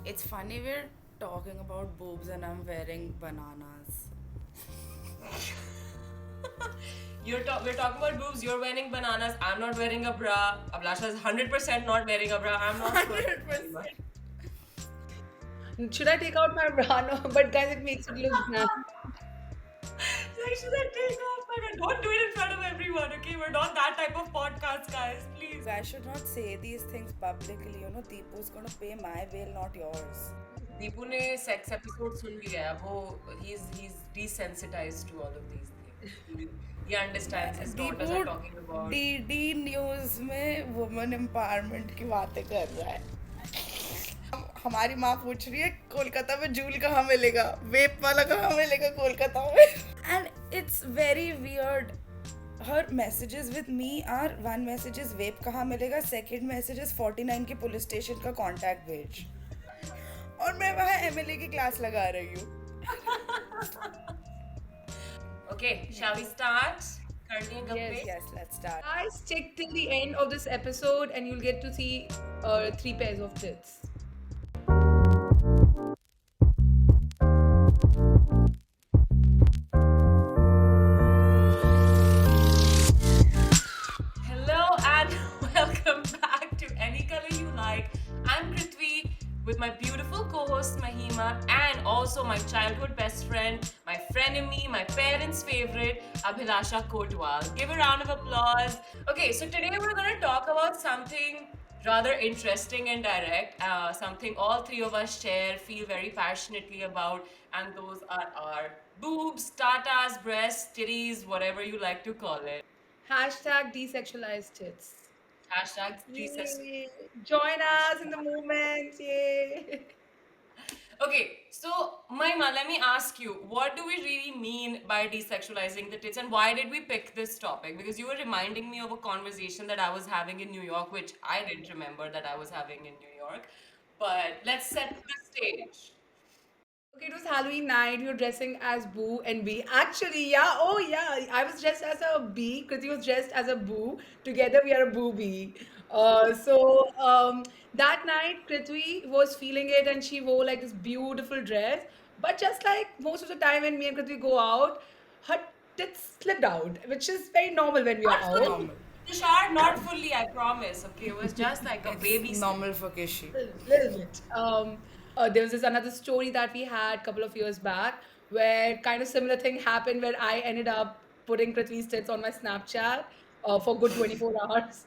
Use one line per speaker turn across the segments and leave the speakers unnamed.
It's funny we're talking about boobs and I'm wearing bananas.
We're talking about boobs, you're wearing bananas, I'm not wearing a bra. Abhilasha is 100% not wearing a bra. I'm not sure.
100%.
Should I take out my bra? No, but guys, it makes it look nice.
Like, should I take off my bra? Don't do it in front of everyone, okay? We're not that type of podcast, guys. Please.
I should not say these things publicly. Deepu's gonna pay my bill, not yours.
Deepu ने sex episode सुन लिया है वो he's desensitized to all of these things. He understands his daughters
Deepu
are talking about.
DD news में women empowerment की बातें कर रहा है। हमारी माँ पूछ रही है कोलकाता में जूल कहाँ मिलेगा, वेप वाला कहाँ मिलेगा कोलकाता में। And it's very weird. Her messages with me are one message is vape कहाँ मिलेगा, सेकंड मैसेज इज 49 के पुलिस स्टेशन का कांटेक्ट भेज, और मैं वहाँ एमएलए की क्लास लगा रही हूँ।
Okay, shall we start? करनी है गप्पे?
Yes.
Yes, let's start.
Guys, stick till the end of this episode and you'll get to see 3 pairs of tits.
Hello and welcome back to Any Color You Like. I'm Prithvi with my beautiful co-host Mahima and also my childhood best friend, my frenemy, my parents' favorite, Abhilasha Kotwal. Give a round of applause. Okay, so today we're going to talk about something rather interesting and direct, something all three of us share, feel very passionately about, and those are our boobs, tatas, breasts, titties, whatever you like to call it.
Hashtag desexualized tits.
Hashtag
Yay. Join us in the movement. Yay.
Okay, so Maima, let me ask you, what do we really mean by desexualizing the tits and why did we pick this topic? Because you were reminding me of a conversation that I was having in New York, which I didn't remember that I was having in New York. But let's set the stage.
Okay, it was Halloween night. We were dressing as Boo and Bee. Actually, yeah. Oh, yeah. I was dressed as a bee. Kriti was dressed as a Boo. Together, we are a Boobie. That night, Krithvi was feeling it and she wore like this beautiful dress. But just like most of the time when me and Krithvi go out, her tits slipped out, which is very normal when we are
Not
out.
fully. Tushar, not fully, I promise. Okay, it was just like a baby step.
Normal for Kishi.
Little bit. There was this another story that we had a couple of years back where kind of similar thing happened where I ended up putting Prithvi's tits on my Snapchat for good 24 hours.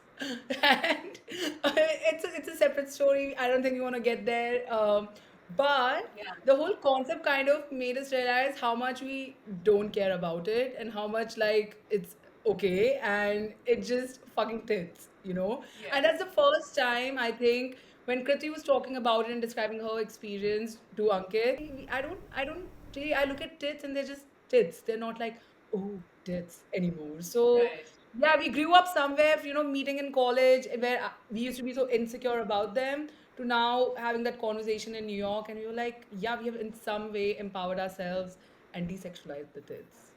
And it's a separate story. I don't think we want to get there. But
Yeah.
the whole concept kind of made us realize how much we don't care about it and how much like it's okay and it just fucking tits, you know?
Yeah.
And that's the first time I think when Kriti was talking about it and describing her experience to Ankit, I don't really, I look at tits and they're just tits. They're not like, oh, tits anymore. So
Right.
yeah, we grew up somewhere, meeting in college where we used to be so insecure about them to now having that conversation in New York. And we were like, yeah, we have in some way empowered ourselves and desexualized the tits.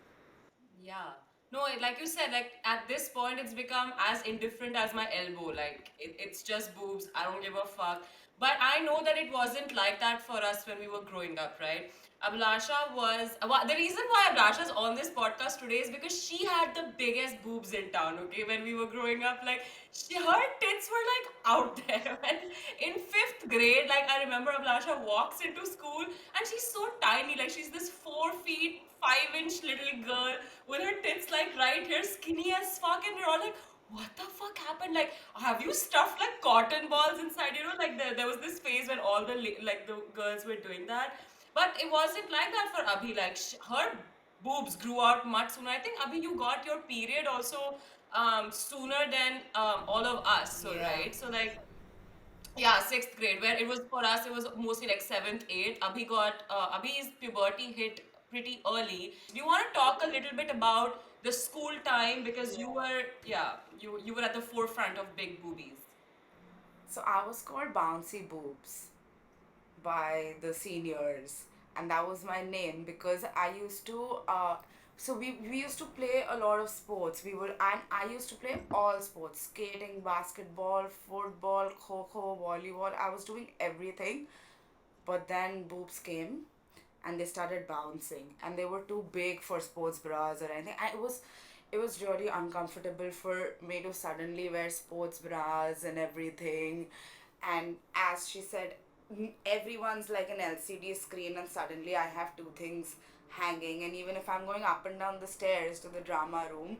Yeah. No, like you said, like at this point, it's become as indifferent as my elbow. Like it's just boobs. I don't give a fuck. But I know that it wasn't like that for us when we were growing up, right? Abhilasha was the reason why Abhilasha's on this podcast today is because she had the biggest boobs in town. Okay, when we were growing up, like her tits were like out there. And in fifth grade, like I remember Abhilasha walks into school and she's so tiny, like she's this 4 feet 5 inch little girl with her tits like right here, skinny as fuck, and we're all like, what the fuck happened? Like, have you stuffed like cotton balls inside? Like there was this phase when all the like the girls were doing that, but it wasn't like that for Abhi. Like her boobs grew out much sooner. I think Abhi, you got your period also sooner than all of us. So
Yeah.
right, so like yeah, sixth grade, where it was for us, it was mostly like seventh, eighth. Abhi's puberty hit pretty early. Do you want to talk a little bit about the school time because you were, yeah, you were at the forefront of big boobies.
So I was called Bouncy Boobs by the seniors, and that was my name because I used to. We used to play a lot of sports. And I used to play all sports: skating, basketball, football, kho kho, volleyball. I was doing everything. But then boobs came and they started bouncing and they were too big for sports bras or anything. It was really uncomfortable for me to suddenly wear sports bras and everything. And as she said, everyone's like an LCD screen and suddenly I have two things hanging. And even if I'm going up and down the stairs to the drama room,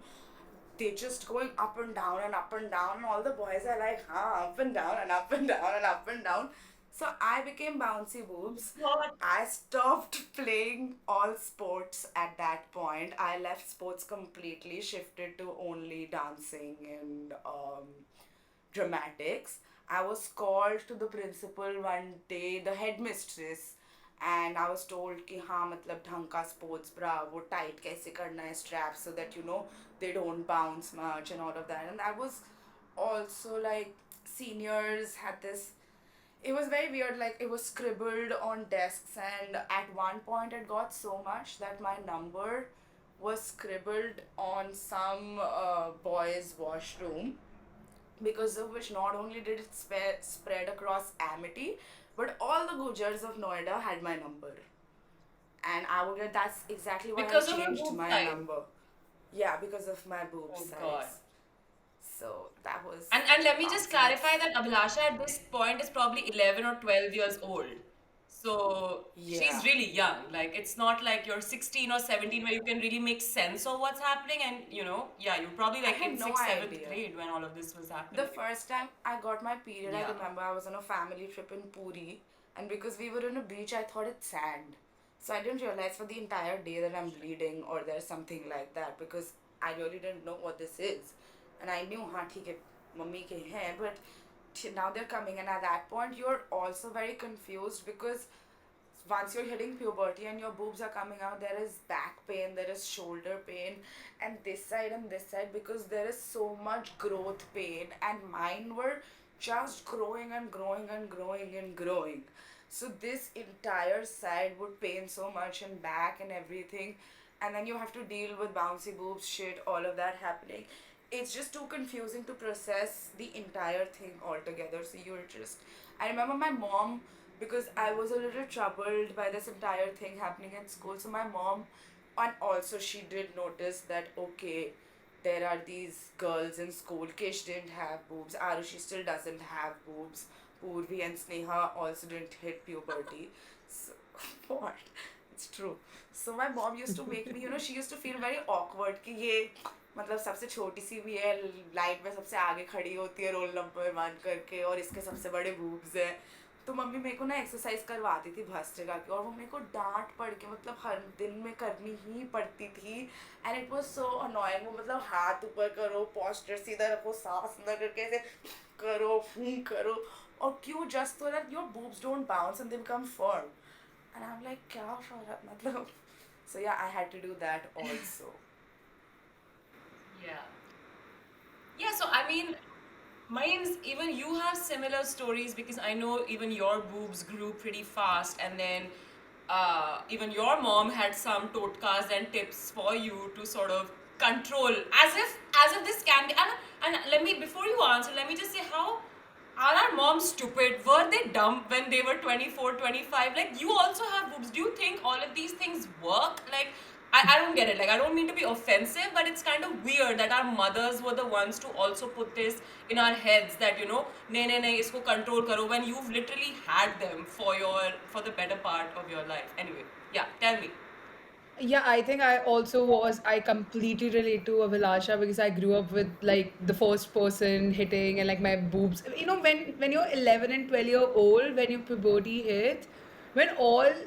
they're just going up and down and up and down, and all the boys are like, huh, up and down and up and down and up and down. So I became bouncy boobs.
What?
I stopped playing all sports at that point. I left sports completely, shifted to only dancing and dramatics. I was called to the principal one day, the headmistress, and I was told कि हाँ मतलब ढंग का sports bra वो tight कैसे करना है straps so that they don't bounce much and all of that. And that was also like seniors had this, it was very weird, like it was scribbled on desks, and at one point it got so much that my number was scribbled on some boys washroom, because of which not only did it spread across Amity, but all the Gujars of Noida had my number. And I would get, that's exactly why
Because
I
of your
changed
boob
my
size.
number. Yeah, because of my boob
Oh,
size.
God.
So that was.
And let me just
bounciness.
clarify that Abhilasha at this point is probably 11 or 12 years old. So
Yeah.
she's really young. Like, it's not like you're 16 or 17 where you can really make sense of what's happening. And, yeah, you're probably like
had
in
no
6th, 7th
idea.
grade when all of this was happening.
The first time I got my period, I
Yeah.
remember I was on a family trip in Puri, and because we were on a beach, I thought it's sand. So I didn't realize for the entire day that I'm bleeding or there's something like that, because I really didn't know what this is. And I knew, हाँ ठीक है, mummy के हैं, but now they're coming, and at that point you're also very confused because once you're hitting puberty and your boobs are coming out, there is back pain, there is shoulder pain, and this side, because there is so much growth pain, and mine were just growing and growing and growing and growing. So this entire side would pain so much, and back and everything, and then you have to deal with bouncy boobs shit, all of that happening. It's just too confusing to process the entire thing altogether. So you're just, I remember my mom, because I was a little troubled by this entire thing happening at school. So my mom, and also she did notice that okay, there are these girls in school. Kish didn't have boobs. Arushi still doesn't have boobs. Purvi and Sneha also didn't hit puberty. So what? It's true. So my mom used to make me, she used to feel very awkward कि ये मतलब सबसे छोटी सी भी है, line में सबसे आगे खड़ी होती है रोल नंबर 1 करके, और इसके सबसे बड़े boobs है. तो मम्मी मेरे को ना एक्सरसाइज करवाती थी भस्त्रिका की, और वो मेरे को डांट पड़ के मतलब हर दिन में करनी ही पड़ती थी. And it was so annoying. वो मतलब हाथ ऊपर करो, पोस्चर सीधा रखो, सांस अंदर करके ऐसे करो, करो, और क्यों, just so that your boobs don't bounce and they become firm. And I'm like, क्या फर्क मतलब. So yeah, I had to do that also.
Yeah. Yeah, so I mean, mine's even you have similar stories because I know even your boobs grew pretty fast, and then even your mom had some totkas and tips for you to sort of control, as if this can be. And let me, before you answer, let me just say, how are our moms stupid? Were they dumb when they were 24, 25? Like, you also have boobs. Do you think all of these things work? Like, I don't get it. Like, I don't mean to be offensive, but it's kind of weird that our mothers were the ones to also put this in our heads that, nahi, isko control karo, when you've literally had them for the better part of your life. Anyway, yeah, tell me.
Yeah, I think I completely relate to Abhilasha because I grew up with like the first person hitting and like my boobs. When you're 11 and 12-year old, when your puberty hits, when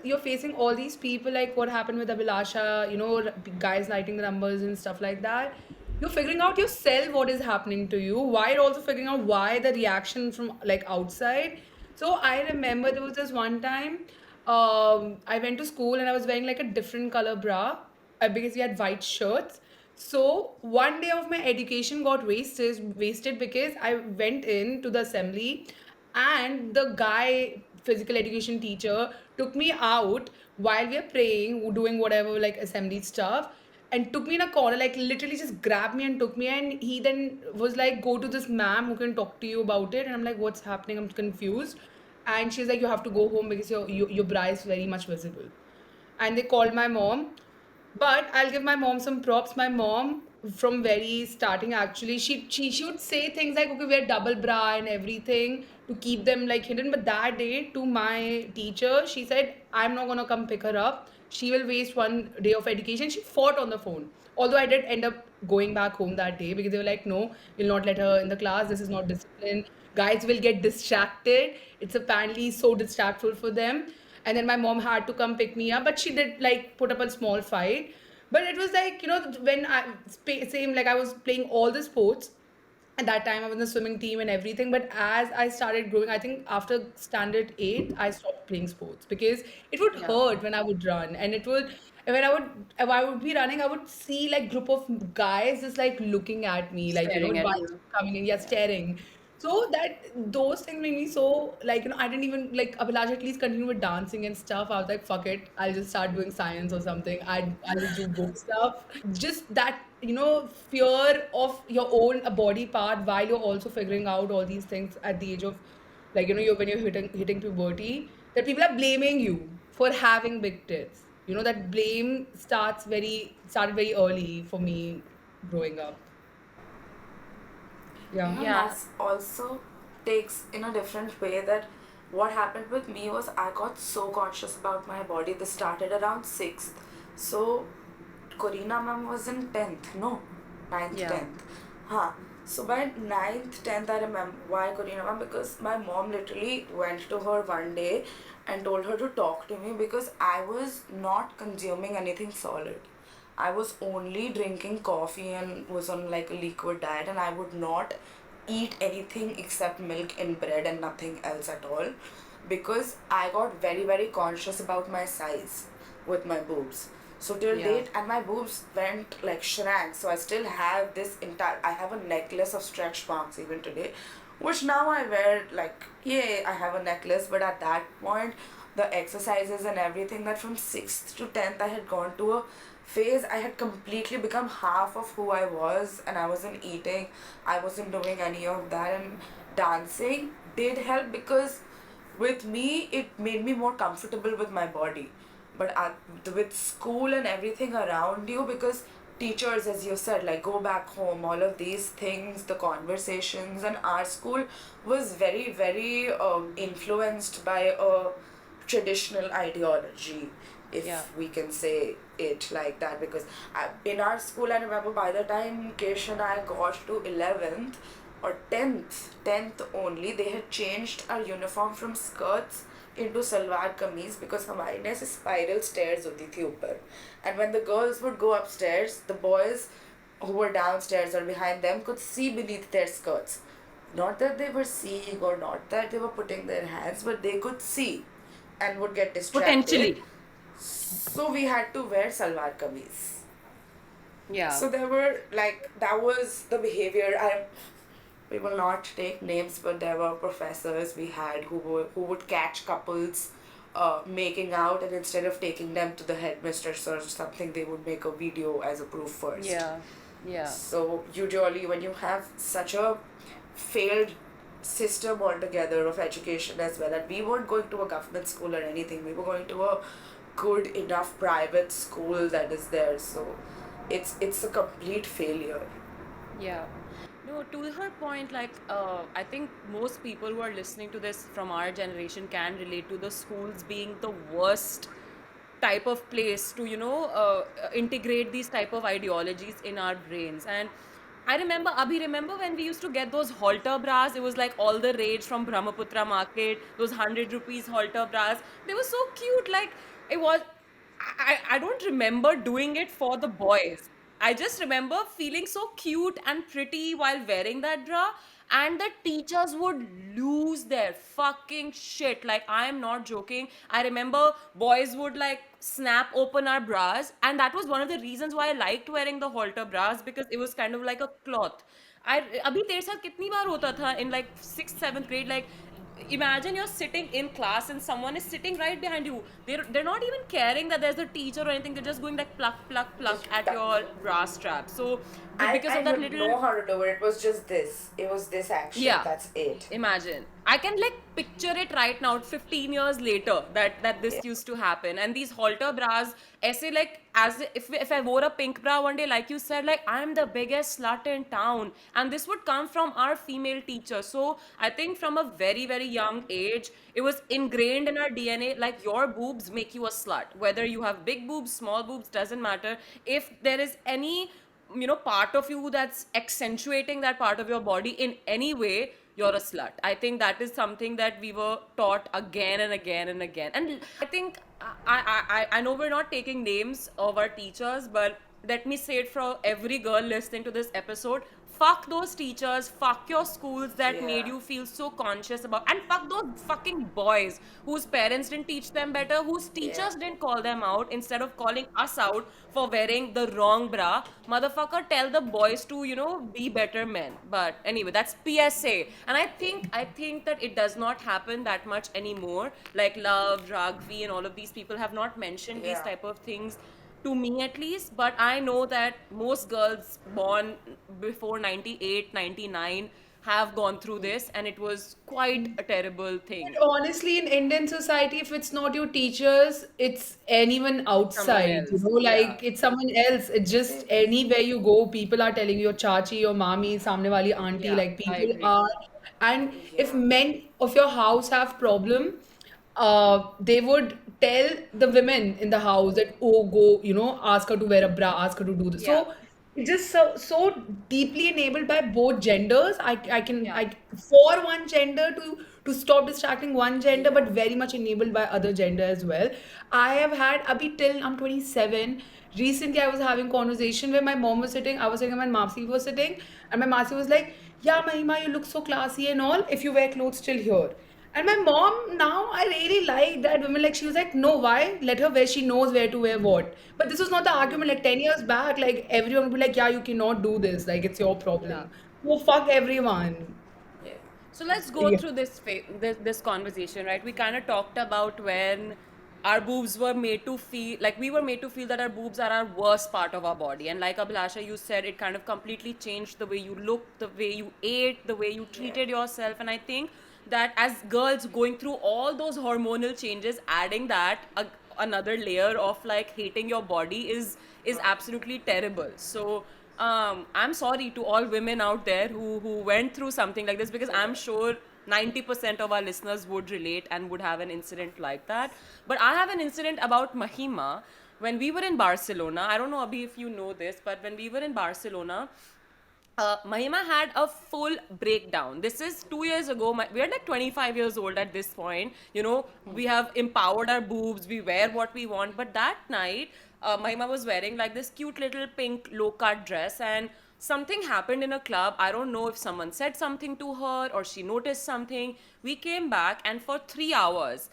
you're facing all these people, like what happened with Abhilasha, guys lighting the numbers and stuff like that, you're figuring out yourself what is happening to you, while also figuring out why the reaction from like outside. So I remember there was this one time I went to school and I was wearing like a different color bra because we had white shirts. So one day of my education got wasted because I went in to the assembly and the guy, physical education teacher, took me out while we are praying, doing whatever like assembly stuff, and took me in a corner, like literally just grabbed me and took me. And he then was like, "Go to this ma'am who can talk to you about it." And I'm like, "What's happening?" I'm confused. and she's like, you have to go home because your bra is very much visible. And they called my mom. But I'll give my mom some props. My mom, from very starting, actually, she would say things like, okay, wear double bra and everything to keep them like hidden. But that day, to my teacher, she said, I'm not gonna come pick her up. She will waste one day of education. She fought on the phone. Although I did end up going back home that day because they were like, no, we'll not let her in the class. This is not discipline. Guys will get distracted. It's apparently so distractful for them. And then my mom had to come pick me up, but she did like put up a small fight. But it was like, when same, like I was playing all the sports at that time. I was in the swimming team and everything, but as I started growing, I think after standard 8 I stopped playing sports because it would
Yeah.
hurt when I would run, and it would when I would be running, I would see like group of guys just like looking at me, like,
Staring at
why is
you.
she coming in, yeah,
Yeah.
staring. So that those things made me so, like, I didn't even like Abhilash at least continue with dancing and stuff. I was like, fuck it, I'll just start doing science or something. I'll just do book stuff. Just that, fear of your own body part while you're also figuring out all these things at the age of, like, when you're hitting puberty, that people are blaming you for having big tits. That blame started very early for me growing up. Yeah.
Yeah.
Nas also takes in a different way that what happened with me was I got so conscious about my body. This started around 6th. So Corina ma'am was in 10th, no, ninth,
Yeah.
10th. Huh. So by ninth, 10th, I remember why Corina ma'am, because my mom literally went to her one day and told her to talk to me because I was not consuming anything solid. I was only drinking coffee and was on like a liquid diet, and I would not eat anything except milk and bread and nothing else at all because I got very, very conscious about my size with my boobs. So till
Yeah.
date, and my boobs went like shrank. So I still have this entire. I have a necklace of stretch marks even today, which now I wear like, yeah, I have a necklace. But at that point, the exercises and everything, that from 6th to 10th, I had gone to a phase. I had completely become half of who I was, and I wasn't eating. I wasn't doing any of that, and dancing did help because with me it made me more comfortable with my body. But with school and everything around you, because teachers, as you said, like go back home, all of these things, the conversations, and our school was very, very influenced by a traditional ideology,
Yeah.
if we can say it like that. Because in our school, I remember by the time Kesh and I got to 11th or 10th only, they had changed our uniform from skirts into salwar kameez because हमारे ना ऐसे spiral stairs होती थी ऊपर, and when the girls would go upstairs, the boys who were downstairs or behind them could see beneath their skirts. Not that they were seeing or not that they were putting their hands, but they could see and would get distracted.
Potentially.
So we had to wear salwar kameez.
Yeah.
So there were like, that was the behavior. We will not take names, but there were professors we had who would catch couples making out, and instead of taking them to the headmistress or something, they would make a video as a proof first.
Yeah. Yeah.
So usually when you have such a failed system altogether of education as well, and we weren't going to a government school or anything, we were going to a good enough private school that is there. So it's a complete failure.
Yeah. No, to her point, like, I think most people who are listening to this from our generation can relate to the schools being the worst type of place to, integrate these type of ideologies in our brains. And I remember, Abhi, remember when we used to get those halter bras? It was like all the rage from Brahmaputra market, those 100 rupees halter bras. They were so cute. Like, it was, I don't remember doing it for the boys. I just remember feeling so cute and pretty while wearing that bra, and the teachers would lose their fucking shit. Like, I am not joking. I remember boys would like snap open our bras, and that was one of the reasons why I liked wearing the halter bras, because it was kind of like a cloth. I अभी तेरे साथ कितनी बार होता था in like 6th 7th grade, like imagine you're sitting in class and someone is sitting right behind you. They're not even caring that there's a teacher or anything. They're just going like pluck pluck pluck
Just
at
tuck.
your bra strap. So because
I
of that
would
little.
know how to do it. It was just this. It was this action.
Yeah.
That's it.
Imagine. I can like picture it right now, 15 years later, that this
Yeah.
used to happen. And these halter bras, essay like as if I wore a pink bra one day, like you said, like I'm the biggest slut in town. And this would come from our female teacher. So I think from a very, very young age, it was ingrained in our DNA, like your boobs make you a slut. Whether you have big boobs, small boobs, doesn't matter. If there is any part of you that's accentuating that part of your body in any way, you're a slut. I think that is something that we were taught again and again and again. And I think I know we're not taking names of our teachers, but let me say it for every girl listening to this episode. Fuck those teachers, fuck your schools that made
Yeah.
you feel so conscious about, and fuck those fucking boys whose parents didn't teach them better, whose
Yeah.
teachers didn't call them out instead of calling us out for wearing the wrong bra. Motherfucker, tell the boys to, be better men. But anyway, that's PSA. And I think that it does not happen that much anymore. Like Love, Ragvi, and all of these people have not mentioned these
Yeah.
type of things to me at least, but I know that most girls born before 98, 99 have gone through this, and it was quite a terrible thing.
But honestly, in Indian society, if it's not your teachers, it's anyone
Someone
outside,
else, yeah.
like it's someone else. It's just
It is.
anywhere you go, people are telling you your chachi, your mami, samne wali auntie,
Yeah,
like
I
people
agree.
are. And if
Yeah.
men of your house have problem, they would tell the women in the house that, oh, go, ask her to wear a bra, ask her to do this.
Yeah,
So it's just so deeply enabled by both genders. I can
yeah,
I for one gender to stop distracting one gender,
Yeah.
but very much enabled by other gender as well. I have had abhi till I'm 27. Recently, I was having conversation where my mom was sitting. I was sitting, and my Masi was sitting, and my Masi was like, "Yeah, Mahima, you look so classy and all. If you wear clothes till here." And my mom now, I really like that woman. Like she was like, no, why? Let her wear. She knows where to wear what. But this was not the argument. Like 10 years back, like everyone would be like, yeah, you cannot do this. Like it's your
yeah.
problem. So fuck everyone.
Yeah.
So let's go
Yeah.
through this conversation, right? We kind of talked about when our boobs were made to feel like we were made to feel that our boobs are our worst part of our body, and like Abhilasha, you said it kind of completely changed the way you looked, the way you ate, the way you
Yeah.
treated yourself, and I think that as girls going through all those hormonal changes, adding that another layer of like hating your body is absolutely terrible. So I'm sorry to all women out there who went through something like this, because I'm sure 90% of our listeners would relate and would have an incident like that. But I have an incident about Mahima. When we were in Barcelona, I don't know, Abhi, if you know this, but when we were in Barcelona, Mahima had a full breakdown. This is 2 years ago. We're like 25 years old at this point. We have empowered our boobs. We wear what we want. But that night, Mahima was wearing like this cute little pink low cut dress, and something happened in a club. I don't know if someone said something to her or she noticed something. We came back, and for 3 hours,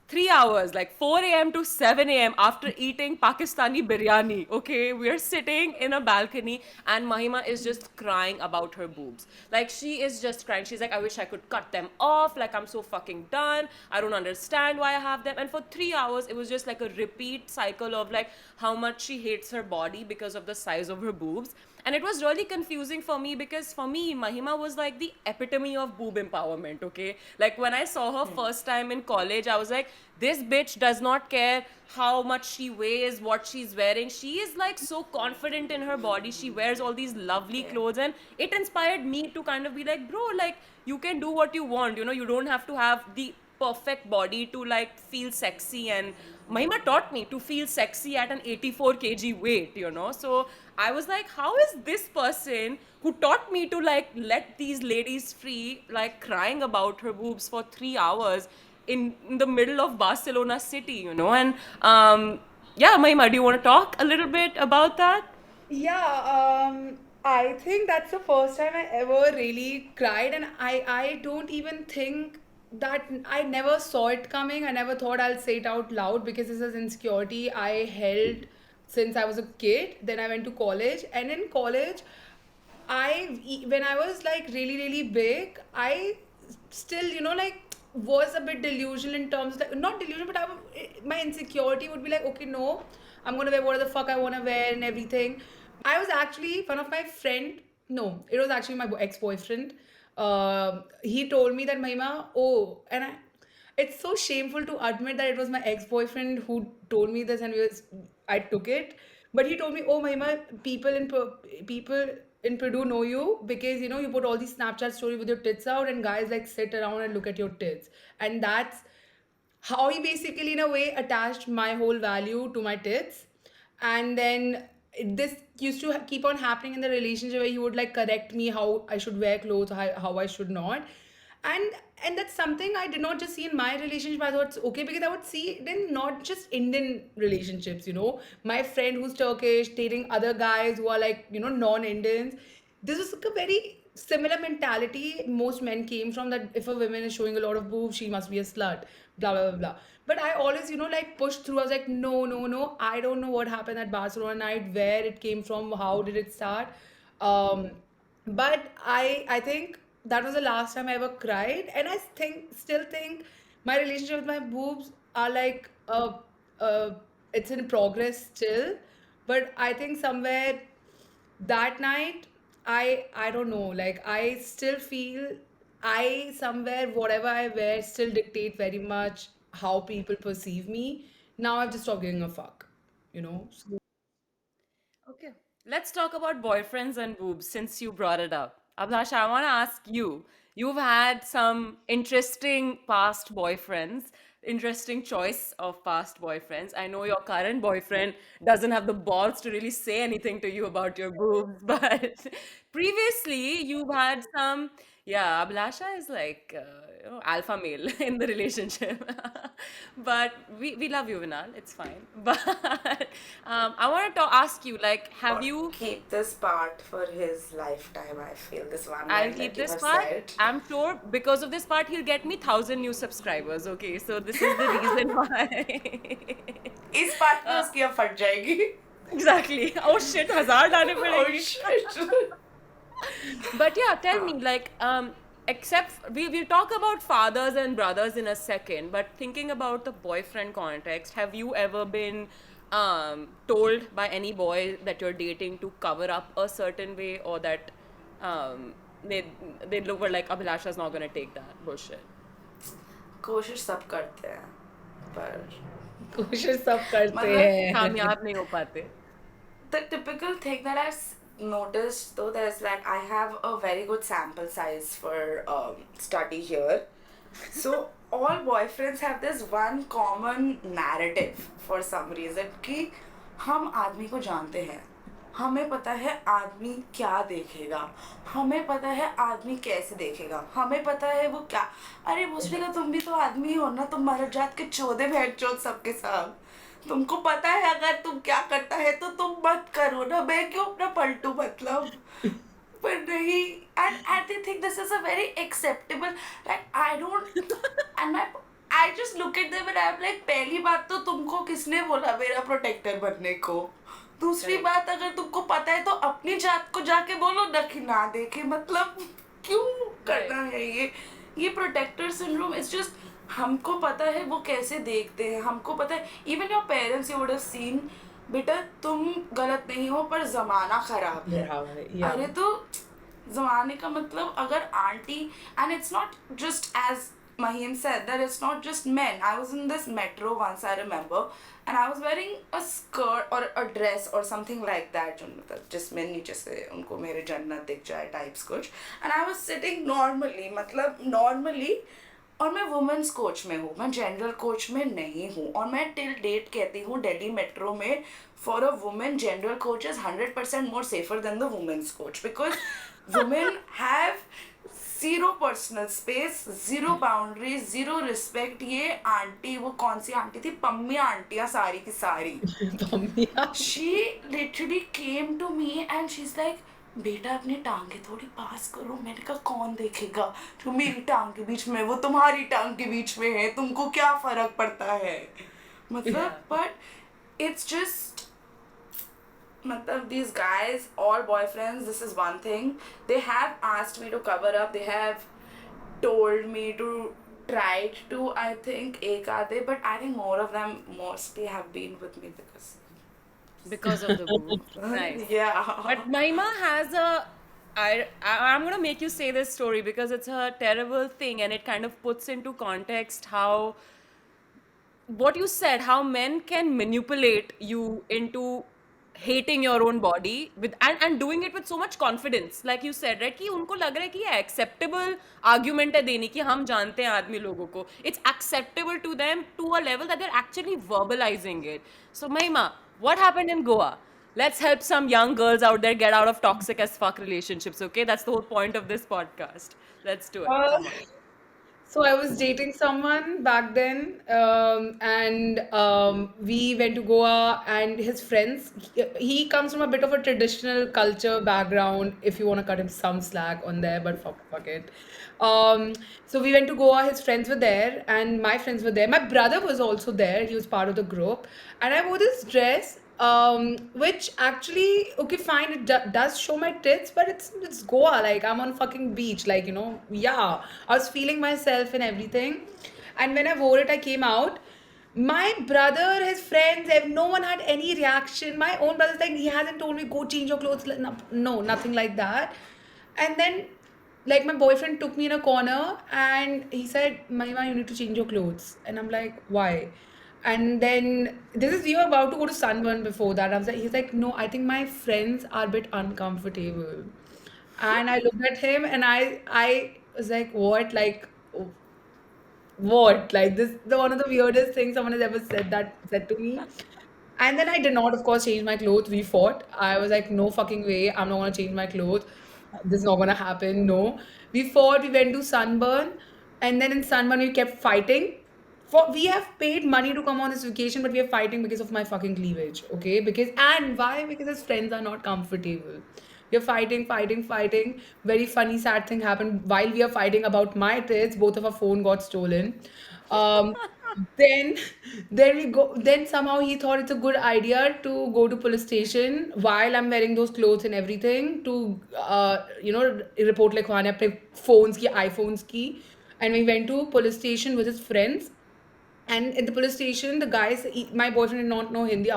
3 hours, like 4 a.m. to 7 a.m. after eating Pakistani biryani. Okay, we're sitting in a balcony, and Mahima is just crying about her boobs. Like, she is just crying. She's like, I wish I could cut them off. Like, I'm so fucking done. I don't understand why I have them. And for 3 hours, it was just like a repeat cycle of like how much she hates her body because of the size of her boobs. And it was really confusing for me, because for me, Mahima was like the epitome of boob empowerment, okay? Like when I saw her first time in college, I was like, this bitch does not care how much she weighs, what she's wearing. She is like so confident in her body. She wears all these lovely clothes, and it inspired me to kind of be like, bro, like you can do what you want, you don't have to have the perfect body to like feel sexy. And Mahima taught me to feel sexy at an 84 kg weight. So I was like, how is this person who taught me to like let these ladies free, like crying about her boobs for 3 hours in the middle of Barcelona city? And yeah, Mahima, do you want to talk a little bit about that?
Yeah, I think that's the first time I ever really cried, and I don't even think that I never saw it coming. I never thought I'll say it out loud because this is insecurity I held since I was a kid. Then I went to college, and in college, when I was like really really big, I still like was a bit delusional in terms of like, not delusional, but my insecurity would be like, okay, no, I'm gonna wear whatever the fuck I wanna wear and everything. I was actually one of my friend. No, it was actually my ex-boyfriend. He told me that Mahima, oh, and it's so shameful to admit that it was my ex-boyfriend who told me this, and I took it. But he told me, oh Mahima, people in Purdue know you because you put all these Snapchat stories with your tits out, and guys like sit around and look at your tits, and that's how he basically in a way attached my whole value to my tits. And then this used to keep on happening in the relationship where he would like correct me how I should wear clothes, how I should not. And that's something I did not just see in my relationship. I thought it's okay because I would see it in not just Indian relationships. My friend who's Turkish dating other guys who are like non-Indians. This was like a very similar mentality most men came from, that if a woman is showing a lot of boobs, she must be a slut, blah blah blah blah. But I always like pushed through. I was like, no no no, I don't know what happened at Barcelona night, where it came from, how did it start. um but I think that was the last time I ever cried, and I still think my relationship with my boobs are like it's in progress still. But I think somewhere that night, I don't know, like I still feel I somewhere whatever I wear still dictate very much how people perceive me. Now I've just stopped giving a fuck. So
Okay. Let's talk about boyfriends and boobs since you brought it up. Abhilasha, I want to ask you. You've had some interesting past boyfriends, interesting choice of past boyfriends. I know your current boyfriend doesn't have the balls to really say anything to you about your boobs, but previously you've had some. Yeah, Abhilasha is like alpha male in the relationship. But we love you, Vinal. It's fine. But I wanted to ask you, like, have
Or
you?
keep this part for his lifetime, I feel. This one
I'll
line
keep
that you
this
have
part.
said.
I'm sure because of this part, he'll get me 1,000 new subscribers. Okay, so this is the reason why.
इस part में
Uh,
उसकी अब फट जाएगी.
exactly. Oh shit, 1,000 डालने
Oh
पड़ेंगे.
shit.
But yeah, tell
हाँ.
me, like, we'll talk about fathers and brothers in a second, but thinking about the boyfriend context, have you ever been told by any boy that you're dating to cover up a certain way, or that um, they were like, Abhilasha's not gonna take that bullshit?
कोशिश सब करते हैं पर
कोशिश सब करते
मतलब
हैं.
कामयाब नहीं हो पाते.
the typical thing that I've noticed though, there's like I have a very good sample size for study here. So all boyfriends have this one common narrative for some reason कि हम आदमी को जानते हैं, हमें पता है आदमी क्या देखेगा, हमें पता है आदमी कैसे देखेगा, हमें पता है वो क्या. अरे भोसड़ी का तुम भी तो आदमी हो ना, तुम मर जात के चौदह भेंट चौथ सबके साथ. तुमको पता है अगर तुम क्या करता है तो तुम मत करो ना, मैं क्यों अपना पलटू मतलब. पर नहीं, and they think this is a very acceptable, like I don't, and I just look at them and I'm like, पहली बात तो तुमको किसने बोला मेरा प्रोटेक्टर बनने को. दूसरी बात, अगर तुमको पता है तो अपनी जात को जाके बोलो ना कि ना देखे, मतलब क्यों करना है ये प्रोटेक्टर सिंड्रोम. इट्स जस्ट हमको पता है वो कैसे देखते हैं, हमको पता है. Even your parents you would have seen, बेटा तुम गलत नहीं हो पर जमाना खराब है. अरे तो जमाने का मतलब अगर aunty, and it's not just as Mahim said that it's not just men. I was in this metro once, I remember, and I was wearing a skirt or a dress or something like that, जो मतलब जिसमें नीचे से उनको मेरे जन्नत दिख जाए टाइप्स कुछ. And I was sitting normally, मतलब normally, और मैं वुमेंस कोच में हूँ, मैं जनरल कोच में नहीं हूँ. और मैं टिल डेट कहती हूँ दिल्ली मेट्रो में for a women general coach is 100% more safer than the women's coach, because women have zero personal space, zero boundaries, zero respect. ये आंटी, वो कौन सी आंटी थी, पम्मी आंटियाँ सारी की सारी. She literally came to me and she is like, बेटा अपनी टांगे थोड़ी पास करो. मैंने कहा कौन देखेगा, जो मेरी टांग के बीच में, वो तुम्हारी टांग के बीच में है, तुमको क्या फर्क पड़ता है. मतलब बट इट्स जस्ट, मतलब these guys, all boyfriends, this is one thing, they have asked me to cover up, they have told me to try to, I think एक आधे, but I think more of them mostly have been with me because
Because of the boobs. Nice.
Yeah.
But Mahima has a. I'm gonna make you say this story because it's a terrible thing and it kind of puts into context how what you said, how men can manipulate you into hating your own body with and doing it with so much confidence, like you said, right? कि उनको लग रहा है कि ये acceptable argument है देने की, हम जानते हैं आदमी लोगों को, it's acceptable to them to a level that they're actually verbalizing it. So Mahima, what happened in Goa? Let's help some young girls out there get out of toxic as fuck relationships, okay? That's the whole point of this podcast. Let's do it.
Uh,
Come on.
So I was dating someone back then, and we went to Goa, and his friends. He comes from a bit of a traditional culture background. If you want to cut him some slack on there, but fuck it. So we went to Goa. His friends were there, and my friends were there. My brother was also there. He was part of the group, and I wore this dress which actually, okay, fine, it does show my tits, but it's Goa, like I'm on fucking beach, like, yeah, I was feeling myself and everything. And when I wore it, I came out. My brother, his friends, no one had any reaction. My own brother's like, he hasn't told me go change your clothes. Like, no, nothing like that. And then, like, my boyfriend took me in a corner and he said, Mahima, you need to change your clothes. And I'm like, why? And then we were about to go to Sunburn before that. I was like, he's like, no, I think my friends are a bit uncomfortable. And I looked at him and I was like, what? Like, what? Like this, the one of the weirdest things someone has ever said to me. And then I did not, of course, change my clothes. We fought. I was like, no fucking way. I'm not gonna change my clothes. This is not gonna happen. No. We fought. We went to Sunburn, and then in Sunburn we kept fighting. We have paid money to come on this vacation, but we are fighting because of my fucking cleavage. Okay, because and why? Because his friends are not comfortable. We are fighting, fighting, fighting. Very funny, sad thing happened while we are fighting about my tits. Both of our phone got stolen. Um, then, then we go. Then somehow he thought it's a good idea to go to police station while I'm wearing those clothes and everything to, report लिखवाने अपने phones की, iPhones की. And we went to police station with his friends. And at the police station, the guys, my boyfriend did not know Hindi,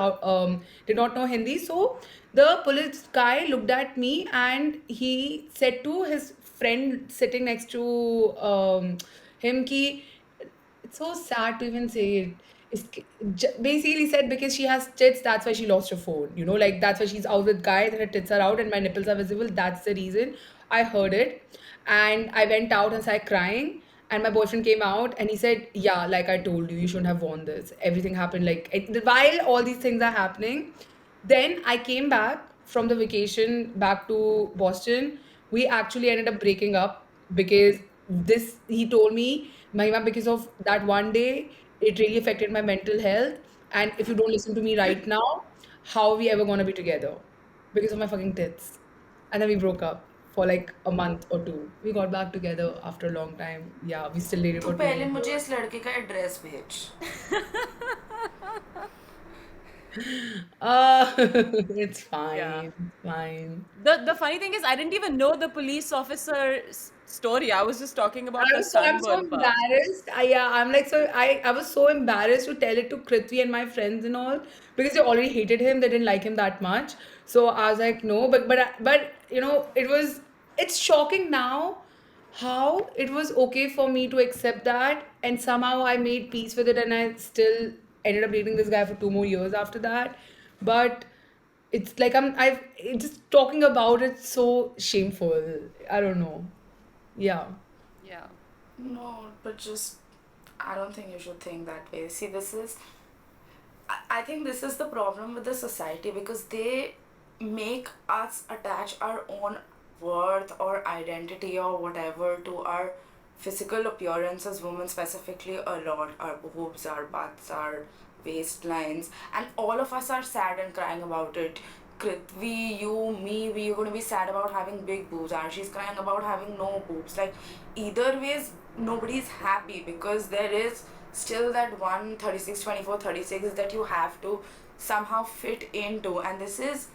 did not know Hindi. So the police guy looked at me and he said to his friend sitting next to him, ki, it's so sad to even say it. Basically said because she has tits, that's why she lost her phone. Like that's why she's out with guys and her tits are out and my nipples are visible. That's the reason. I heard it, and I went out and started crying. And my boyfriend came out and he said, "Yeah, like I told you, you shouldn't have worn this. Everything happened like while all these things are happening." Then I came back from the vacation back to Boston. We actually ended up breaking up because he told me, Mahima, because of that one day, it really affected my mental health. And if you don't listen to me right now, how are we ever going to be together? Because of my fucking tits. And then we broke up for like a month or two. We got back together after a long time. Yeah, we still dated
तू
for two
पहले
years.
मुझे इस लड़के का address भेज.
It's
Yeah.
fine. It's fine.
The funny thing is, I didn't even know the police officer's story. I was just talking about the
I'm so
sunburn part.
embarrassed. I'm like so I was so embarrassed to tell it to Krithvi and my friends and all because they already hated him. They didn't like him that much. So I was like, no, but it's shocking now how it was okay for me to accept that, and somehow I made peace with it, and I still ended up dating this guy for 2 more years after that. But it's like I've just talking about it so shameful. I don't know. Yeah.
Yeah.
No, but just I don't think you should think that way. See, I think this is the problem with the society because they make us attach our own worth or identity or whatever to our physical appearance as women specifically a lot. Our boobs, our butts, our waistlines, and all of us are sad and crying about it. Krithvi, you, me, we're gonna be sad about having big boobs. Arshi's crying about having no boobs. Like, either ways, nobody's happy because there is still that 136, 24, 36 that you have to somehow fit into. And this is,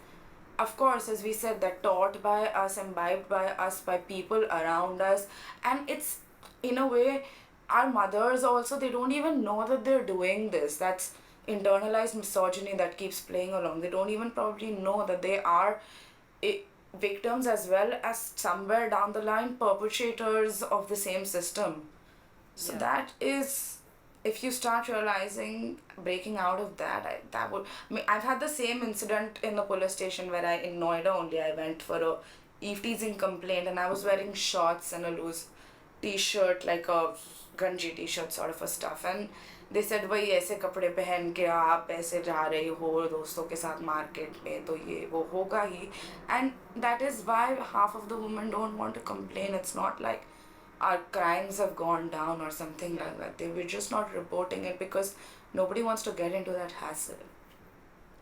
of course, as we said, that taught by us, imbibed by us, by people around us. And it's, in a way, our mothers also, they don't even know that they're doing this. internalized misogyny that keeps playing along. They don't even probably know that they are i- victims as well as somewhere down the line perpetrators of the same system. So
Yeah.
that is, if you start realizing breaking out of that, that would. I mean, I've had the same incident in the police station where in Noida only, I went for a eve teasing complaint and I was wearing shorts and a loose t-shirt, like a grungy t-shirt sort of a stuff, and they said वही ऐसे कपड़े पहन के आप ऐसे जा रहे हो दोस्तों के साथ मार्केट में तो ये वो होगा ही, and that is why half of the women don't want to complain. It's not like our crimes have gone down or something
Yeah.
like that. We're just not reporting it because nobody wants to get into that hassle.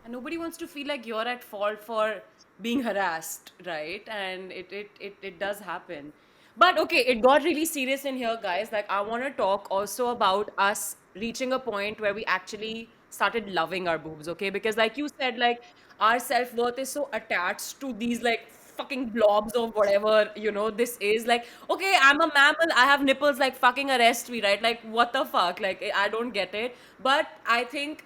And nobody wants to feel like you're at fault for being harassed, right? And it does happen. But okay, it got really serious in here, guys. Like, I want to talk also about us reaching a point where we actually started loving our boobs, okay? Because, like you said, like, our self worth is so attached to these, like, fucking blobs or whatever, this is. Like, okay, I'm a mammal, I have nipples, like, fucking arrest me, right? Like, what the fuck? Like, I don't get it. But I think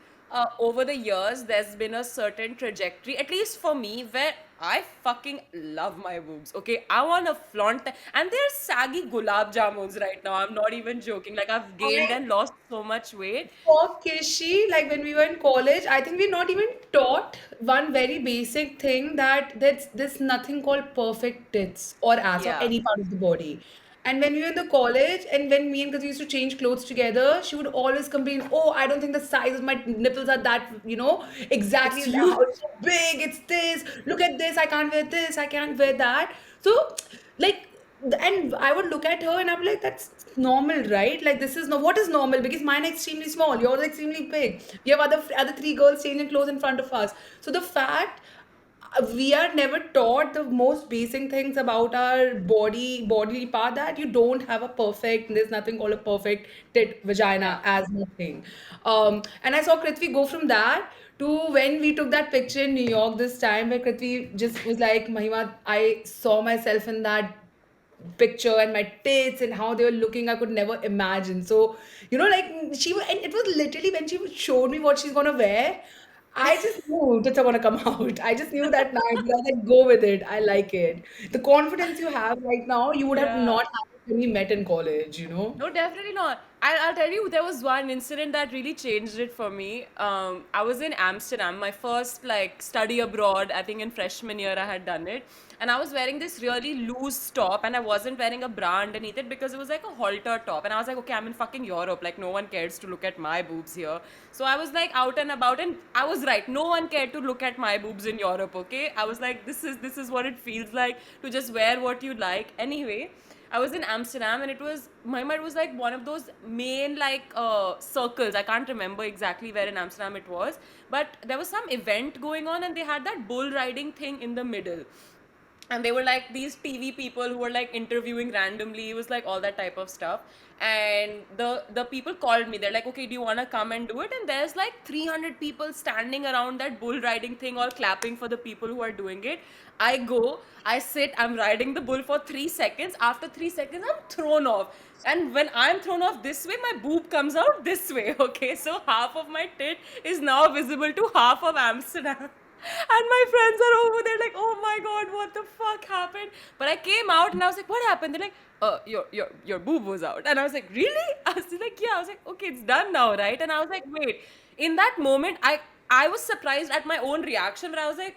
over the years, there's been a certain trajectory, at least for me, where I fucking love my boobs. Okay, I want to flaunt them, and they're saggy gulab jamuns right now. I'm not even joking. Like, I've gained
I
and lost so much weight.
For Kishi, like when we were in college, I think we're not even taught one very basic thing that there's nothing called perfect tits or ass or
Yeah,
any part of the body. And when we were in the college, and when me and Kazi used to change clothes together, she would always complain, "Oh, I don't think the size of my nipples are that, exactly
It's
how
huge.
it's so big. It's this. Look at this. I can't wear this. I can't wear that." So, like, and I would look at her and I'm like, that's normal, right? Like, this is no, what is normal? Because mine are extremely small, yours are extremely big. We have other three girls changing clothes in front of us. So the fact we are never taught the most basic things about our bodily part, that you don't have a perfect, there's nothing called a perfect tit
yeah.
vagina as nothing. And I saw Krithvi go from that to when we took that picture in New York this time, where Krithvi just was like, Mahima, I saw myself in that picture and my tits and how they were looking, I could never imagine. So, like, and it was literally when she showed me what she's gonna wear, I just knew tits are gonna come out. I just knew that night. I was like, go with it. I like it. The confidence you have right now, you would have
Yeah.
not had it when we met in college.
No, definitely not. I'll tell you, there was one incident that really changed it for me. I was in Amsterdam, my first like study abroad. I think in freshman year I had done it, and I was wearing this really loose top, and I wasn't wearing a bra underneath it because it was like a halter top, and I was like, okay, I'm in fucking Europe, like no one cares to look at my boobs here. So I was like out and about, and I was right. No one cared to look at my boobs in Europe. Okay, I was like, this is what it feels like to just wear what you like. Anyway, I was in Amsterdam and it was Myanmar was like one of those main like circles. I can't remember exactly where in Amsterdam it was, but there was some event going on and they had that bull riding thing in the middle, and they were like these TV people who were like interviewing randomly. It was like all that type of stuff. And the people called me. They're like, okay, do you want to come and do it? And there's like 300 people standing around that bull riding thing, all clapping for the people who are doing it. I go, I sit, I'm riding the bull for 3 seconds. After 3 seconds, I'm thrown off. And when I'm thrown off this way, my boob comes out this way. Okay, so half of my tit is now visible to half of Amsterdam. And my friends are over there like, oh my god, what the fuck happened? But I came out and I was like, what happened? They're like, your boob was out. And I was like, really? I was like, yeah. I was like, okay, it's done now, right? And I was like, wait. In that moment, I was surprised at my own reaction, where I was like,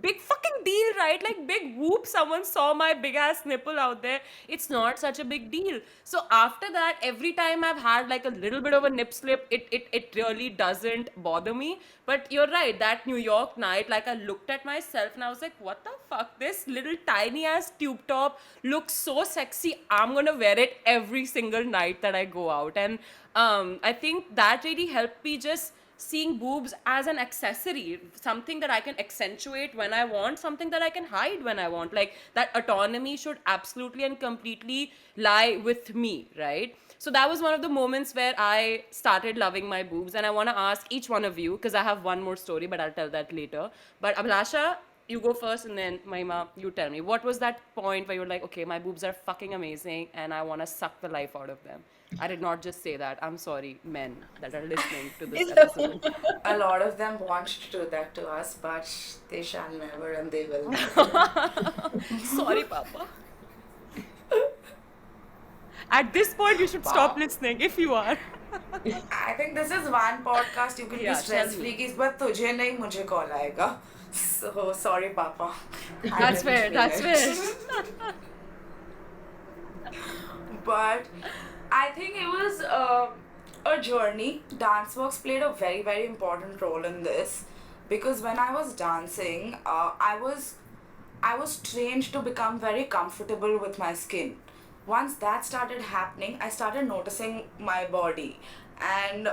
big fucking deal, right? Like, big whoop, someone saw my big ass nipple out there. It's not such a big deal. So after that, every time I've had like a little bit of a nip slip, it really doesn't bother me. But you're right, that New York night, like, I looked at myself and I was like, what the fuck? This little tiny ass tube top looks so sexy. I'm gonna wear it every single night that I go out. And I think that really helped me just seeing boobs as an accessory, something that I can accentuate when I want, something that I can hide when I want. Like, that autonomy should absolutely and completely lie with me, right? So that was one of the moments where I started loving my boobs. And I want to ask each one of you, because I have one more story, but I'll tell that later. But Abhilasha, you go first, and then Mahima, you tell me. What was that point where you're like, okay, my boobs are fucking amazing and I want to suck the life out of them? I did not just say that. I'm sorry, men that are listening to this
It's
episode.
A lot of them want to do that to us, but they shall never and they will never.
Sorry, Papa. At this point, you should stop
Wow.
listening if you are.
I think this is one podcast you can be
Yeah, tell
stress free
me.
की but तुझे नहीं मुझे call आएगा. So sorry, Papa. I
That's
didn't
fair.
mean
That's fair.
it. But I think it was a journey. Dance works played a very, very important role in this because when I was dancing, I was trained to become very comfortable with my skin. Once that started happening, I started noticing my body, and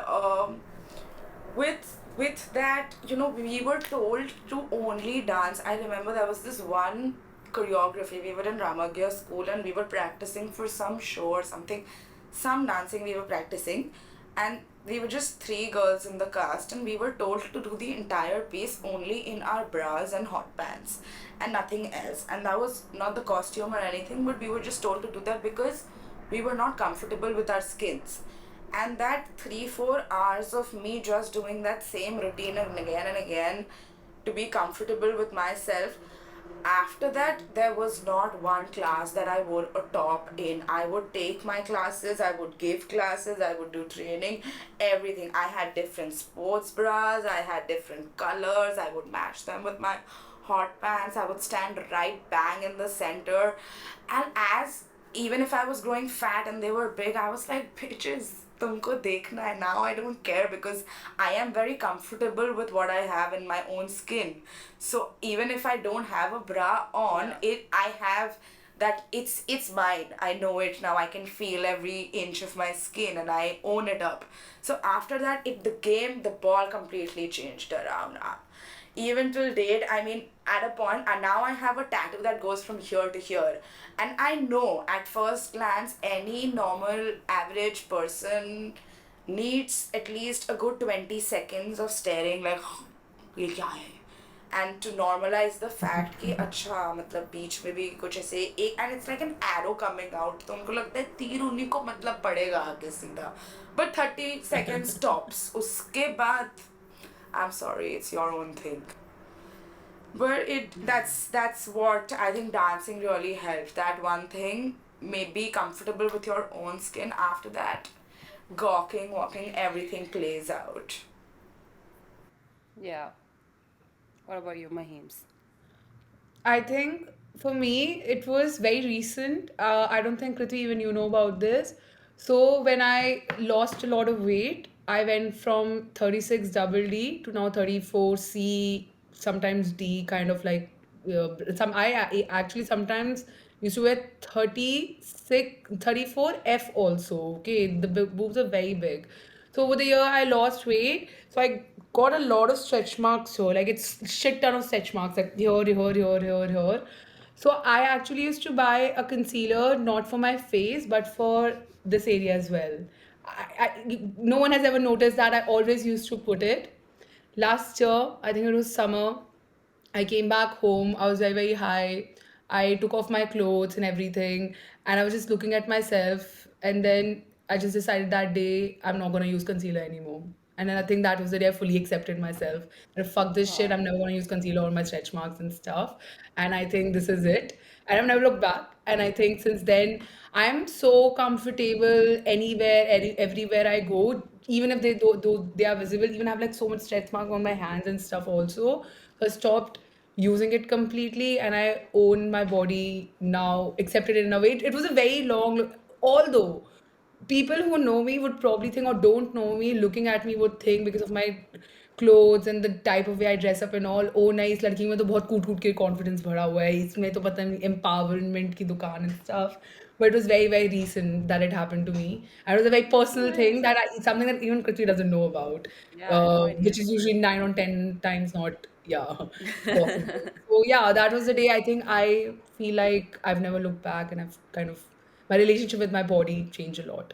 with that, we were told to only dance. I remember there was this one choreography. We were in Ramagya school and we were practicing for some show or something, some dancing we were practicing, and we were just three girls in the cast, and we were told to do the entire piece only in our bras and hot pants and nothing else. And that was not the costume or anything, but we were just told to do that because we were not comfortable with our skins. And that 3-4 hours of me just doing that same routine and again to be comfortable with myself, after that there was not one class that I wore a top in. I would take my classes, I would give classes, I would do training, everything. I had different sports bras, I had different colors, I would match them with my hot pants, I would stand right bang in the center. And as even if I was growing fat and they were big, I was like, bitches, तुमको देखना है. Now I don't care because I am very comfortable with what I have in my own skin. So even if I don't have a bra on,
Yeah.
I have that it's mine. I know it now. I can feel every inch of my skin and I own it up. So after that, the ball completely changed around. Even till date, I mean, at a point, and now I have a tattoo that goes from here to here. And I know at first glance, any normal average person needs at least a good 20 seconds of staring like, ये क्या है? And to normalize the fact कि अच्छा मतलब बीच में भी कुछ ऐसे एक, and it's like an arrow coming out, तो उनको लगता है तीर उन्हीं को मतलब पड़ेगा आगे सीधा. But 30 seconds stops. उसके बाद I'm sorry, it's your own thing. But that's what I think dancing really helped. That one thing, may be comfortable with your own skin. After that, gawking, walking, everything plays out.
Yeah. What about you, Mahims?
I think for me, it was very recent. I don't think Kriti even you know about this. So when I lost a lot of weight, I went from 36 double D to now 34 C, sometimes D, kind of like I actually sometimes used to wear 36, 34 F also. Okay, the boobs are very big. So over the year, I lost weight. So I got a lot of stretch marks here. Like it's shit ton of stretch marks, like here, here, here, here, here. So I actually used to buy a concealer not for my face but for this area as well. No one has ever noticed that. I always used to put it. Last year, I think it was summer. I came back home. I was very, very high. I took off my clothes and everything. And I was just looking at myself. And then I just decided that day I'm not going to use concealer anymore. And then I think that was the day I fully accepted myself. And fuck this shit. I'm never going to use concealer on my stretch marks and stuff. And I think this is it. And I've never looked back. And I think since then, I'm so comfortable anywhere, everywhere I go, even if though they are visible, even I have like so much stretch marks on my hands and stuff also. So I stopped using it completely and I own my body now, accepted it in a way. It was a very long, although people who know me would probably think or don't know me looking at me would think because of my clothes and the type of way I dress up and all, oh nice लड़की में तो बहुत कूट कूट के confidence भरा हुआ है इसमें तो पता नहीं empowerment की दुकान and stuff. But it was very, very recent that it happened to me. And it was a very personal thing
Nice.
that something that even Kriti doesn't know about,
Yeah, I had no idea.
which is usually 9 or 10 times not, yeah, possible. So yeah, that was the day I think I feel like I've never looked back and I've kind of, my relationship with my body changed a lot.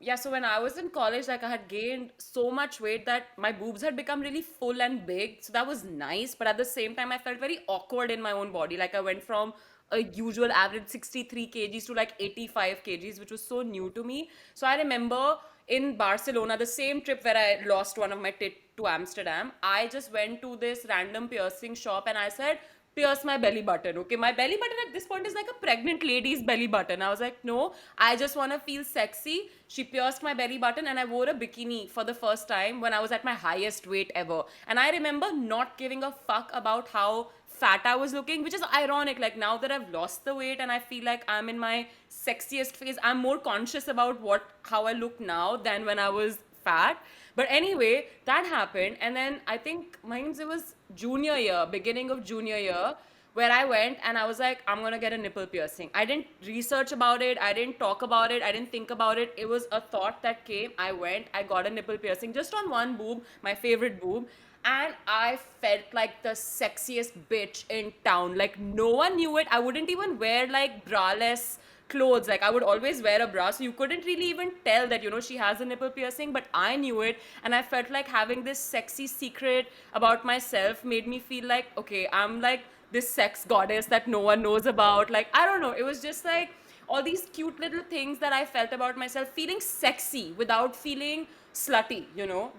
Yeah, so when I was in college, like I had gained so much weight that my boobs had become really full and big. So that was nice. But at the same time, I felt very awkward in my own body. Like I went from a usual average 63 kgs to like 85 kgs, which was so new to me. So I remember in Barcelona, the same trip where I lost one of my tit to Amsterdam, I just went to this random piercing shop and I said, pierce my belly button. Okay, my belly button at this point is like a pregnant lady's belly button. I was like, no, I just want to feel sexy. She pierced my belly button and I wore a bikini for the first time when I was at my highest weight ever. And I remember not giving a fuck about how fat I was looking, which is ironic. Like now that I've lost the weight and I feel like I'm in my sexiest phase, I'm more conscious about how I look now than when I was fat. But anyway, that happened, and then I think mine's it was junior year, beginning of junior year, where I went and I was like, I'm gonna get a nipple piercing. I didn't research about it, I didn't talk about it, I didn't think about it. It was a thought that came. I went, I got a nipple piercing just on one boob, my favorite boob, and I felt like the sexiest bitch in town. Like no one knew it. I wouldn't even wear like braless clothes. Like I would always wear a bra, so you couldn't really even tell that, she has a nipple piercing, but I knew it. And I felt like having this sexy secret about myself made me feel like, okay, I'm like this sex goddess that no one knows about. Like, I don't know, it was just like all these cute little things that I felt about myself, feeling sexy without feeling slutty.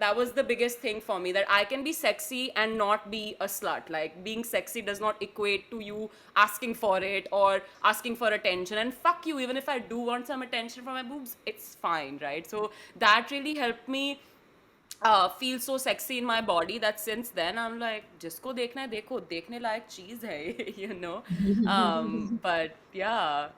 That was the biggest thing for me, that I can be sexy and not be a slut. Like being sexy does not equate to you asking for it or asking for attention. And fuck you, even if I do want some attention from my boobs, it's fine, right? So that really helped me feel so sexy in my body that since then I'm like, jisko dekhna hai dekho, dekhne layak cheez hai, but yeah.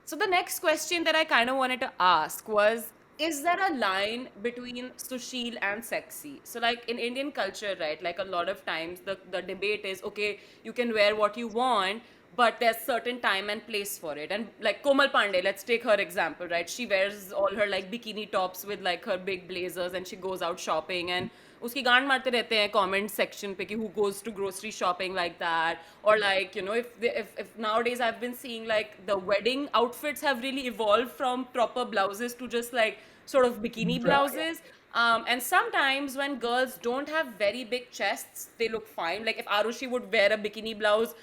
So the next question that I kind of wanted to ask was, is there a line between sushil and sexy? So like in Indian culture, right, like a lot of times the debate is, okay, you can wear what you want, but there's certain time and place for it. And like Komal Pandey, let's take her example, right? She wears all her like bikini tops with like her big blazers and she goes out shopping, and उसकी गांड मारते रहते हैं comment section पे कि who goes to grocery shopping like that. Or like, if nowadays I've been seeing like the wedding outfits have really evolved from proper blouses to just like sort of bikini
Bra,
blouses. And sometimes when girls don't have very big chests, they look fine. Like if Arushi would wear a bikini blouse,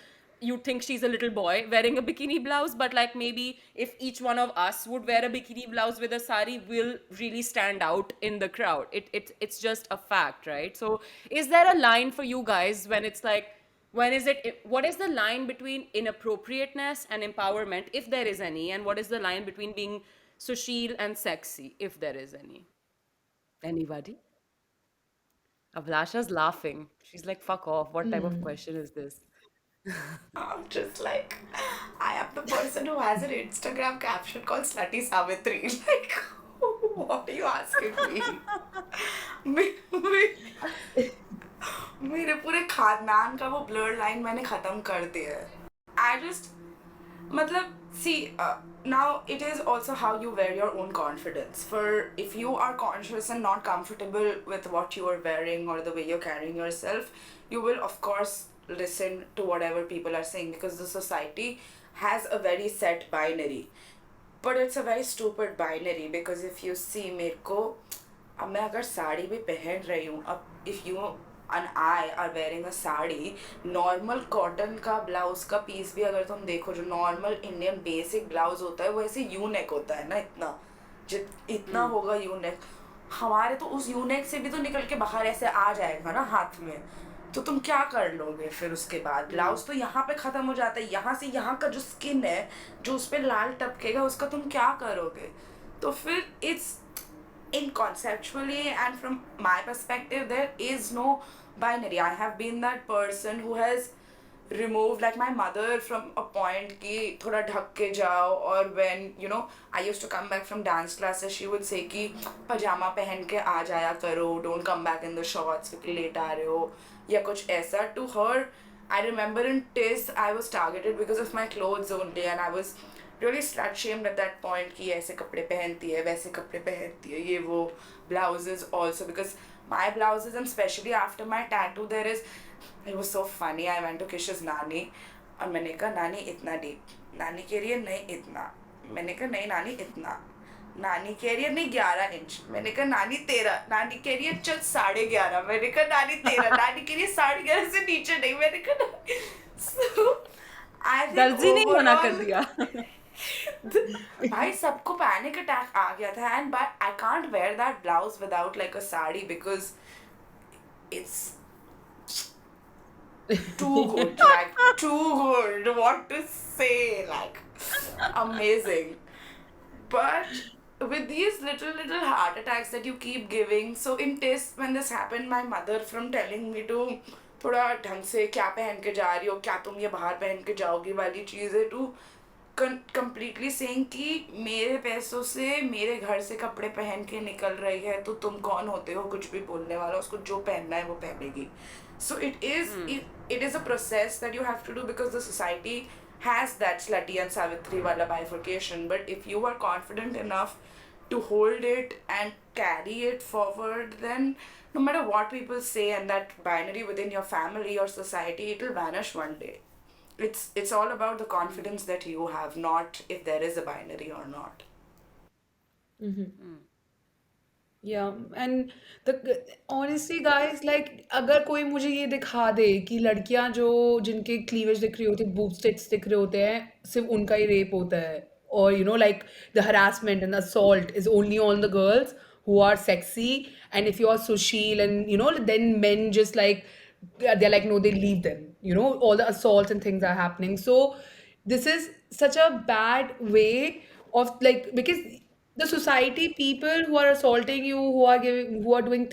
you'd think she's a little boy wearing a bikini blouse. But like maybe if each one of us would wear a bikini blouse with a sari, we'll really stand out in the crowd. It's just a fact, right? So is there a line for you guys when it's like, what is the line between inappropriateness and empowerment, if there is any, and what is the line between being sushil and sexy, if there is any? Anybody? Abhilasha's laughing. She's like, fuck off. What type of question is this?
I'm just like, I am the person who has an Instagram caption called Slutty Savitri. Like, what are you asking me? मेरे पूरे खानदान का वो blur line मैंने खत्म कर दिया है. I just, मतलब, see, now it is also how you wear your own confidence. For if you are conscious and not comfortable with what you are wearing or the way you're carrying yourself, you will of course listen to whatever people are saying, because the society has a very set binary. But it's a very stupid binary, because if you see मेरे को, अब मैं अगर साड़ी भी पहन रही हूँ, अब if you and I are wearing a sari, normal cotton का ब्लाउज का पीस भी अगर तुम देखो, जो नॉर्मल इंडियन बेसिक ब्लाउज होता है वो ऐसे यू नेक होता है ना, इतना होगा यू नेक. हमारे तो उस यू नेक से भी तो निकल के बाहर ऐसे आ जाएगा ना हाथ में, तो तुम क्या कर लोगे फिर उसके बाद. ब्लाउज तो यहाँ पे ख़त्म हो जाता है, यहाँ से यहाँ का जो स्किन है जो उस पर लाल टपकेगा उसका तुम क्या करोगे. तो फिर it's in conceptually and from my perspective there is no binary. I have been that person who has removed like my mother from a point ki thoda ढक के जाओ, or when I used to come back from dance classes, she would say कि पजामा पहन के आ जाया करो, don't come back in the shorts क्योंकि late आ रहे हो या कुछ ऐसा. To her, I remember in Tits I was targeted because of my clothes only, and I was really slut shamed at that point कि ऐसे कपड़े पहनती है, वैसे कपड़े पहनती है, ये वो. Blouses also, because my blouses, and especially after my tattoo, it was so funny. I went to Kish's nani और मैंने कहा नानी इतना डीप, नानी कह रही है नहीं इतना, मैंने कहा नहीं नानी इतना, नानी कह रही है नहीं 11 इंच, मैंने कहा नानी 13, नानी कह रही है चल 11.5, मैंने कहा नानी 13, नानी कह रही है 11.5 से नीचे नहीं, मैंने कहा so I think
दर्जी ने ही मना कर
overall
दिया.
भाई सबको पैनिक अटैक आ गया था and I can't where that blouse without like a sari because it's too good, like too good. What to say? Like amazing. But with these little heart attacks that you keep giving, so in test when this happened, my mother from telling me to थोड़ा ढंग से क्या पहन के जा रही हो, क्या तुम ये बाहर पहन के जाओगी वाली चीज़ है, टू कंप्लीटली सेइंग कि मेरे पैसों से मेरे घर से कपड़े पहन के निकल रही है तो तुम कौन होते हो कुछ भी बोलने वाला, उसको जो पहनना है वो पहनेगी. So it is a process that you have to do because the society has that slutty and savitri wala bifurcation. But if you are confident enough to hold it and carry it forward, then no matter what people say and that binary within your family or society, it will vanish one day. It's all about the confidence that you have, not if there is a binary or not.
Yeah, and honestly guys, like अगर कोई मुझे ये दिखा दे कि लड़कियां जो जिनके cleavage दिख रही होती है, boob tits दिख रहे होते हैं, सिर्फ उनका ही रेप होता है, or like the harassment and assault is only on the girls who are sexy, and if you are Sushil and then men just like they're like no, they leave them, all the assaults and things are happening. So this is such a bad way of like, because the society, people who are assaulting you, who are doing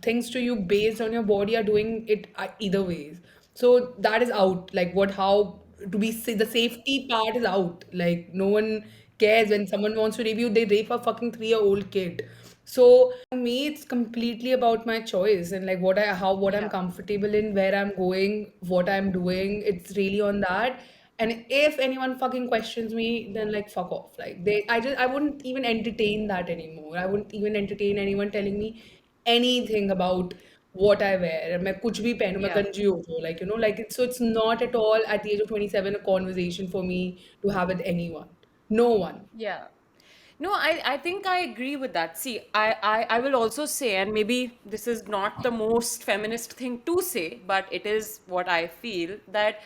things to you based on your body, are doing it either ways. So that is out, like what how to be the safety part is out, like no one cares. When someone wants to rape you, they rape a fucking 3-year-old kid. So me, it's completely about my choice and like what I'm
Yeah.
comfortable in, where I'm going, what I'm doing. It's really on that. And if anyone fucking questions me, then like fuck off. Like I wouldn't even entertain that anymore. I wouldn't even entertain anyone telling me anything about what I wear. मैं कुछ भी पहनूं, मैं
Yeah.
गंजी हो जाऊं, like like it's not at all at the age of 27 a conversation for me to have with anyone. No one.
Yeah. No, I think I agree with that. See, I will also say, and maybe this is not the most feminist thing to say, but it is what I feel, that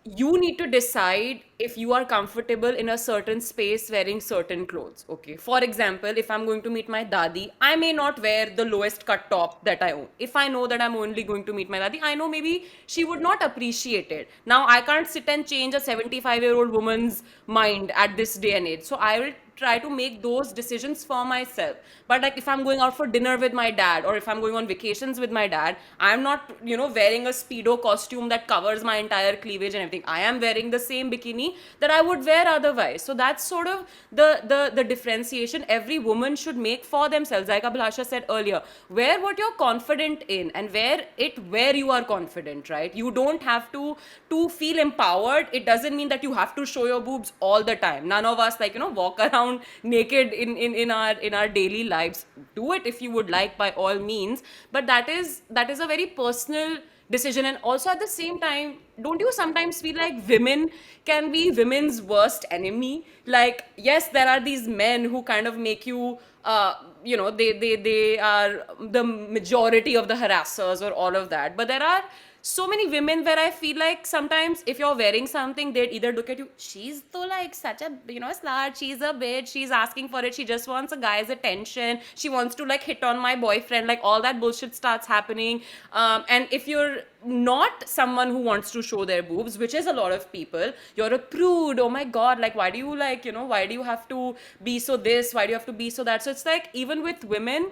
you need to decide if you are comfortable in a certain space wearing certain clothes. Okay, for example, if I'm going to meet my dadi, I may not wear the lowest cut top that I own. If I know that I'm only going to meet my dadi, I know maybe she would not appreciate it. Now I can't sit and change a 75-year-old woman's mind at this day and age, so I will try to make those decisions for myself. But like if I'm going out for dinner with my dad, or if I'm going on vacations with my dad, I'm not wearing a speedo costume that covers my entire cleavage and everything. I am wearing the same bikini that I would wear otherwise. So that's sort of the differentiation every woman should make for themselves. Like Abhilasha said earlier, wear what you're confident in and wear it where you are confident, right? You don't have to feel empowered. It doesn't mean that you have to show your boobs all the time. None of us like walk around naked in our daily lives. Do it if you would like, by all means, but that is a very personal decision. And also at the same time, don't you sometimes feel like women can be women's worst enemy? Like, yes, there are these men who kind of make you they are the majority of the harassers or all of that, but there are so many women where I feel like sometimes if you're wearing something, they'd either look at you, she's so like such a slut, she's a bitch, she's asking for it, she just wants a guy's attention, she wants to like hit on my boyfriend, like all that bullshit starts happening. And if you're not someone who wants to show their boobs, which is a lot of people, you're a prude. Oh my god, like why do you why do you have to be so this, why do you have to be so that? So it's like even with women,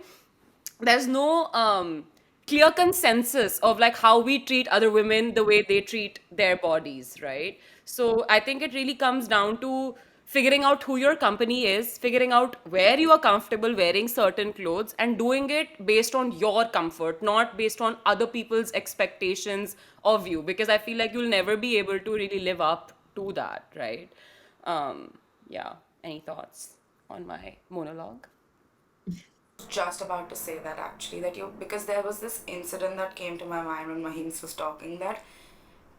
there's no clear consensus of like how we treat other women the way they treat their bodies, right? So I think it really comes down to figuring out who your company is, figuring out where you are comfortable wearing certain clothes, and doing it based on your comfort, not based on other people's expectations of you, because I feel like you'll never be able to really live up to that, right? Yeah. Any thoughts on my monologue?
Just about to say that actually, that you, because there was this incident that came to my mind when Maheens was talking, that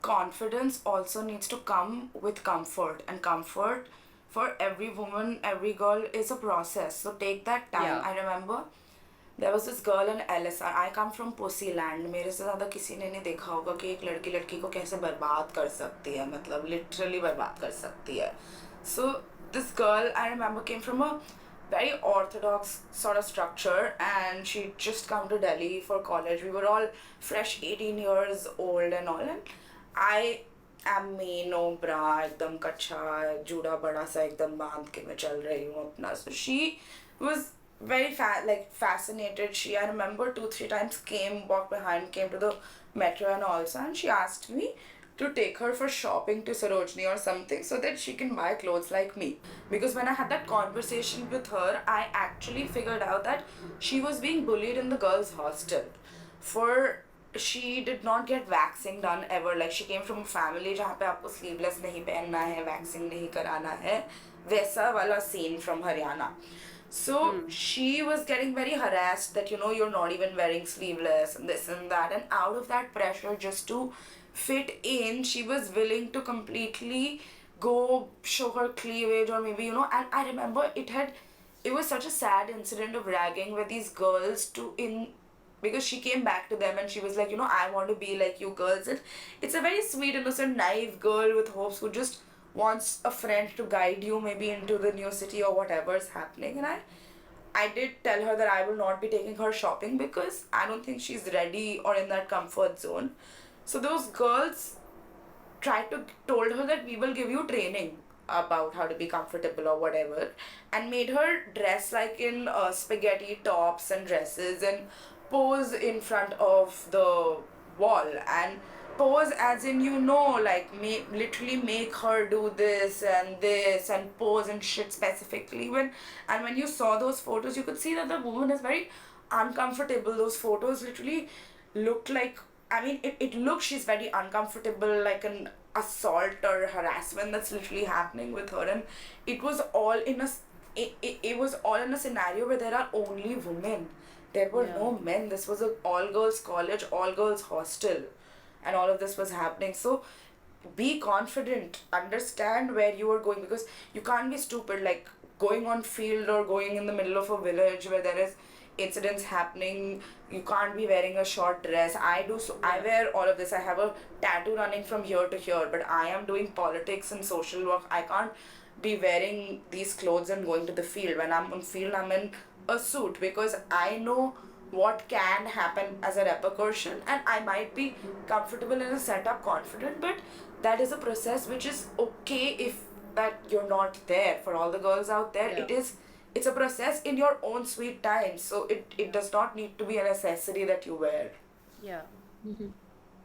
confidence also needs to come with comfort, and comfort for every woman, every girl is a process, so take that time.
Yeah.
I remember There was this girl in LSR. I come from Pussy Land. मेरे से ज़्यादा किसी ने नहीं देखा होगा कि एक लड़की लड़की को कैसे बर्बाद कर सकती है, मतलब literally बर्बाद कर सकती है. So this girl, I remember, came from a very orthodox sort of structure, and she just come to Delhi for college. We were all fresh 18 years old and all, and I am me, no bra, एकदम कच्चा जूड़ा बड़ा सा एकदम बांध के मैं चल रही हूँ अपना. So she was very fascinated. She, I remember, 2-3 times walked behind, came to the metro and also, and she asked me to take her for shopping to Sarojini or something so that she can buy clothes like me. Because when I had that conversation with her, I actually figured out that she was being bullied in the girls' hostel. For she did not get waxing done ever. Like, she came from a family जहाँ पे आपको sleeveless नहीं पहनना है, waxing नहीं कराना है, वैसा वाला scene from Haryana. So she was getting very harassed that, you're not even wearing sleeveless and this and that. And out of that pressure, just to fit in, she was willing to completely go show her cleavage, or maybe, and I remember it was such a sad incident of ragging where these girls because she came back to them and she was like, I want to be like you girls. And it's a very sweet, innocent, naive girl with hopes who just wants a friend to guide you maybe into the new city or whatever is happening. And I did tell her that I will not be taking her shopping because I don't think she's ready or in that comfort zone. So those girls told her that we will give you training about how to be comfortable or whatever, and made her dress like in spaghetti tops and dresses and pose in front of the wall, and pose as in, like literally make her do this and pose and shit specifically. When you saw those photos, you could see that the woman is very uncomfortable. Those photos literally looked like, I mean, it looks, she's very uncomfortable, like an assault or harassment that's literally happening with her. And it was all in it was all in a scenario where there are only women. There were no men. This was an all girls college, all girls hostel, and all of this was happening. So be confident, understand where you are going, because you can't be stupid like going on field or going in the middle of a village where there is incidents happening. You can't be wearing a short dress. I wear all of this. I have a tattoo running from here to here, but I am doing politics and social work. I can't be wearing these clothes and going to the field. When I'm on field, I'm in a suit because I know what can happen as a repercussion, and I might be comfortable in a setup, confident, but that is a process which is okay if that you're not there. For all the girls out there, it's a process in your own sweet time, so it does not need to be a necessity that you wear.
Yeah.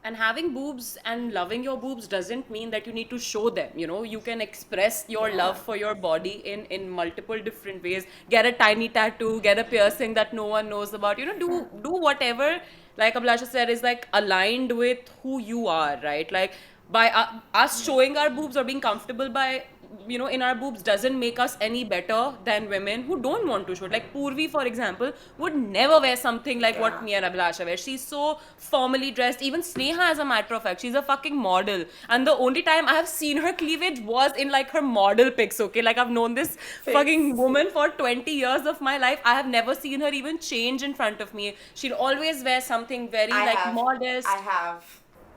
And having boobs and loving your boobs doesn't mean that you need to show them. You can express your love for your body in multiple different ways. Get a tiny tattoo, get a piercing that no one knows about. Do whatever, like Abhilasha said, is like aligned with who you are, right? Like, by us showing our boobs or being comfortable by in our boobs doesn't make us any better than women who don't want to show it. Like Purvi, for example, would never wear something like what me and Abhilasha wear. She's so formally dressed. Even Sneha, as a matter of fact, she's a fucking model. And the only time I have seen her cleavage was in like her model pics, okay? Like, I've known this fucking woman for 20 years of my life. I have never seen her even change in front of me. She'll always wear something very modest.
I have.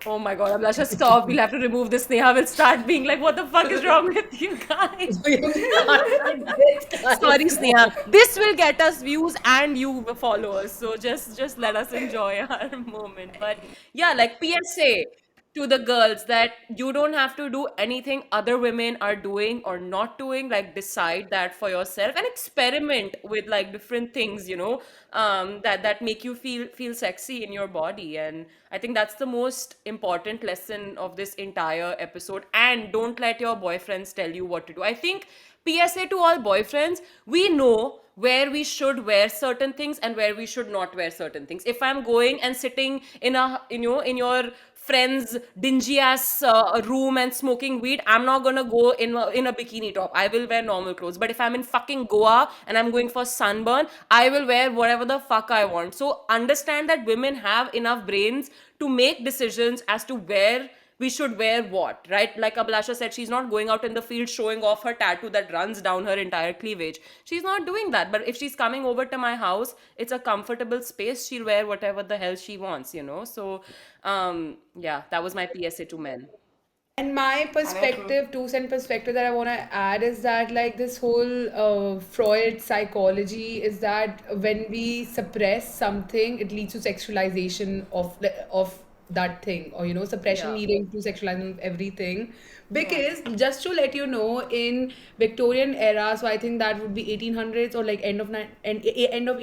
Oh my god, Abhilasha, stop. We'll have to remove this. Neha will start being like, what the fuck is wrong with you guys? Sorry, Sneha. This will get us views and you followers. So just let us enjoy our moment. But yeah, like PSA to the girls that you don't have to do anything other women are doing or not doing. Like, decide that for yourself and experiment with like different things, that make you feel sexy in your body. And I think that's the most important lesson of this entire episode. And don't let your boyfriends tell you what to do. I think PSA to all boyfriends, we know where we should wear certain things and where we should not wear certain things. If I'm going and sitting in in your friend's dingy ass room and smoking weed, I'm not gonna go in a bikini top. I will wear normal clothes. But if I'm in fucking Goa and I'm going for sunburn, I will wear whatever the fuck I want. So understand that women have enough brains to make decisions as to where we should wear what, right? Like Abhilasha said, she's not going out in the field showing off her tattoo that runs down her entire cleavage. She's not doing that. But if she's coming over to my house, it's a comfortable space. She'll wear whatever the hell she wants, you know? So, yeah, that was my PSA to men.
And my perspective, 2 cent perspective that I want to add is that like this whole Freud psychology is that when we suppress something, it leads to sexualization of that thing, or suppression
Yeah.
leading to sexualization of everything. Because just to let you know, in Victorian era, so I think that would be 1800s or like end of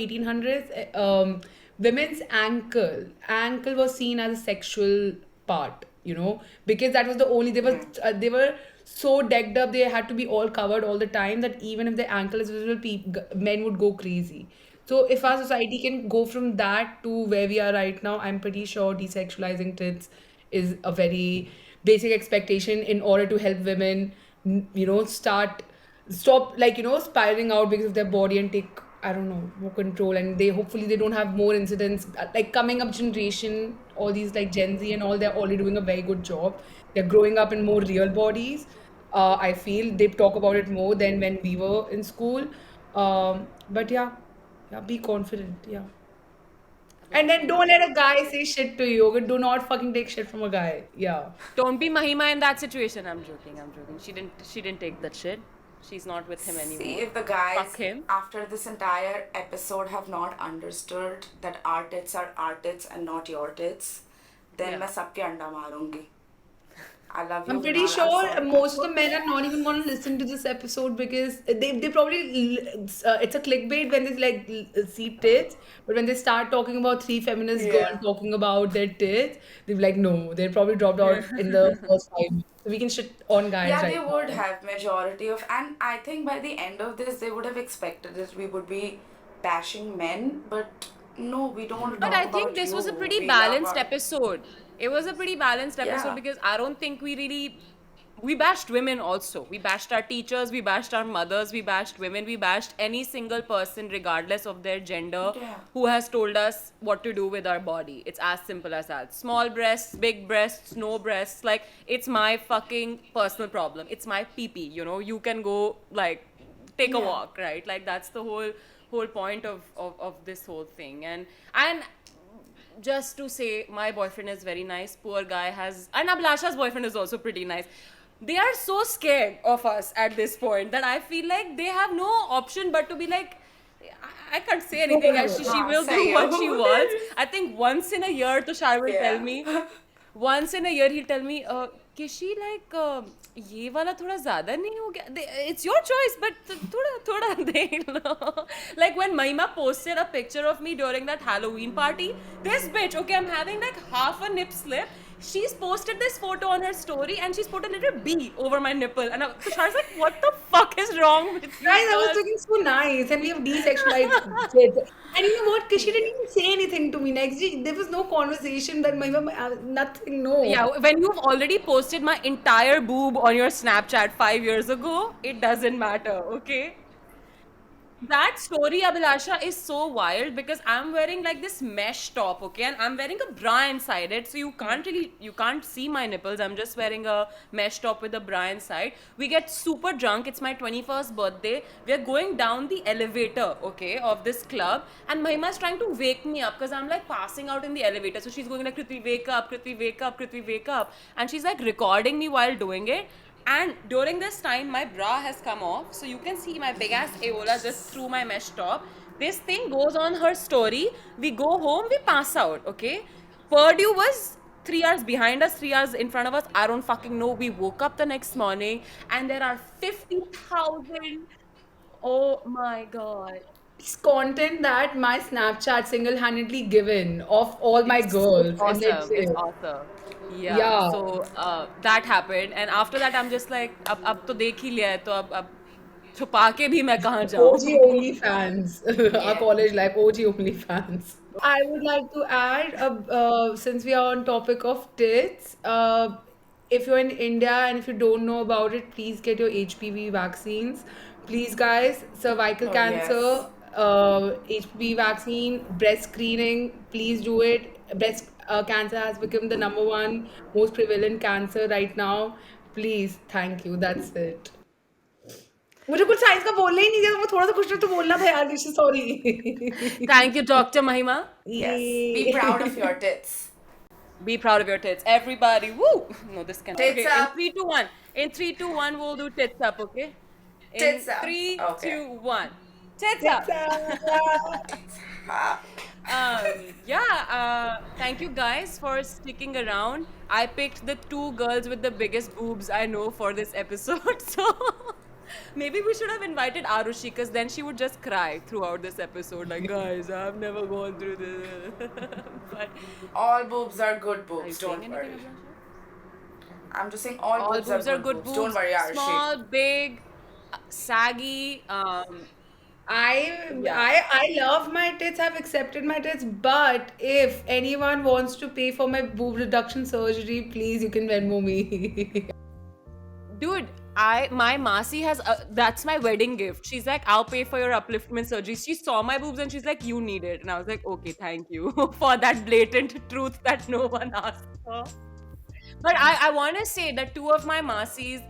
1800s, women's ankle was seen as a sexual part, because that was the only they were so decked up, they had to be all covered all the time, that even if the ankle is visible, men would go crazy. So if our society can go from that to where we are right now, I'm pretty sure desexualizing tits is a very basic expectation in order to help women, stop, like, spiraling out because of their body, and take, I don't know, more control, and they hopefully they don't have more incidents. Like coming up generation, all these like Gen Z and all, they're already doing a very good job. They're growing up in more real bodies. I feel they talk about it more than when we were in school. But yeah, be confident. Yeah. And then don't let a guy say shit to you. Okay? Do not fucking take shit from a guy. Yeah.
Don't be Mahima in that situation. I'm joking. I'm joking. She didn't take that shit. She's not with him
See,
anymore.
if the guys
Fuck him.
after this entire episode have not understood that our tits are our tits and not your tits, then
Yeah.
मैं सबके अंडा मारूंगी. I love you.
I'm pretty
Vinal, I'm
sure
sorry.
most of the men are not even going to listen to this episode, because they probably it's a clickbait when they like see tits, but when they start talking about three feminist
Yeah.
girls talking about their tits, they're like, no, they probably dropped out in the first 5 minutes. So we can shit on guys
Yeah,
right
they would
now.
have majority of, and I think by the end of this, they would have expected that we would be bashing men, but no, we don't
But
talk
I
about
think this was a
you.
pretty
We love
balanced
our-
episode. It was a pretty balanced episode
Yeah.
because I don't think we bashed women also. We bashed our teachers, we bashed our mothers, we bashed women, we bashed any single person regardless of their gender
Yeah.
who has told us what to do with our body. It's as simple as that. Small breasts, big breasts, no breasts, like it's my fucking personal problem. It's my pee-pee, you can go like take a
Yeah.
walk, right? Like that's the whole point of this whole thing. And just to say, my boyfriend is very nice. Poor guy has, and Abhilasha's boyfriend is also pretty nice. They are so scared of us at this point that I feel like they have no option but to be like, I can't say anything. She will do what she wants. I think once in a year, Tushar will tell me. Once in a year, he'll tell me, Kishi, like, ये वाला थोड़ा ज़्यादा नहीं हो गया? It's your choice, but थोड़ा देख लो. Like when Mahima posted a picture of me during that Halloween party, this bitch, okay, I'm having like half a nip slip. She's posted this photo on her story and she's put a little B over my nipple. And Tushar's like, what the fuck is wrong with you?
Guys, I was
girls?"
looking so nice, and we have desexualized tits. And you know what? She didn't even say anything to me. Next, there was no conversation that nothing, no.
Yeah, when you've already posted my entire boob on your Snapchat 5 years ago, it doesn't matter, okay? That story, Abhilasha, is so wild because I'm wearing like this mesh top, okay, and I'm wearing a bra inside it, so you can't see my nipples. I'm just wearing a mesh top with a bra inside. We get super drunk. It's my 21st birthday. We're going down the elevator, okay, of this club, and Mahima's trying to wake me up because I'm like passing out in the elevator. So she's going like, Kriti, wake up, Kriti, wake up, Kriti, wake up, and she's like recording me while doing it. And during this time, my bra has come off, so you can see my big ass aola just through my mesh top. This thing goes on her story. We go home, we pass out, okay? Purdue was 3 hours behind us, 3 hours in front of us. I don't fucking know. We woke up the next morning and there are 50,000. Oh my god.
It's content that my Snapchat single-handedly given of all my
It's
girls, and that's
awesome. It's
it.
awesome. Yeah.
Yeah.
So that happened, and after that, I'm just like, अब तो देख ही लिया है, तो अब छुपा के भी मैं कहाँ
OG
जाऊँ?
only fans. Our college life, OG only fans. I would like to add, since we are on topic of tits, if you're in India and if you don't know about it, please get your HPV vaccines. Please, guys, cervical
Oh,
cancer,
yes.
HPV vaccine, breast screening, please do it. Breast cancer has become the number one most prevalent cancer right now. Please, thank you. That's it. मुझे कुछ science का बोलना ही नहीं दिया, तो मैं थोड़ा सा कुछ तो बोलना था यार, sorry.
Thank you, Dr. Mahima.
Yes. Be proud of your tits.
Be proud of your tits. Everybody, woo! No, this can.
Tits
Okay,
up.
in 3, 2, 1. In 3, 2, 1, we'll do tits up, okay? In
Tits up.
3,
Okay.
2, 1. Tits
Tits
up. Thank you guys for sticking around. I picked the 2 girls with the biggest boobs I know for this episode, so maybe we should have invited Arushi, because then she would just cry throughout this episode, like, guys, I've never gone through this. But
All boobs are good
are you
boobs.
saying
Don't
anything,
worry.
Abhilasha?
I'm just saying all,
All
boobs,
boobs are good boobs.
Don't worry, Arshi.
Small, big, saggy. Yeah.
I love my tits. I've accepted my tits. But if anyone wants to pay for my boob reduction surgery, please, you can Venmo me.
Dude, my Masi has that's my wedding gift. She's like, I'll pay for your upliftment surgery. She saw my boobs and she's like, you need it. And I was like, okay, thank you for that blatant truth that no one asked for. But I want to say that 2 of my Masis,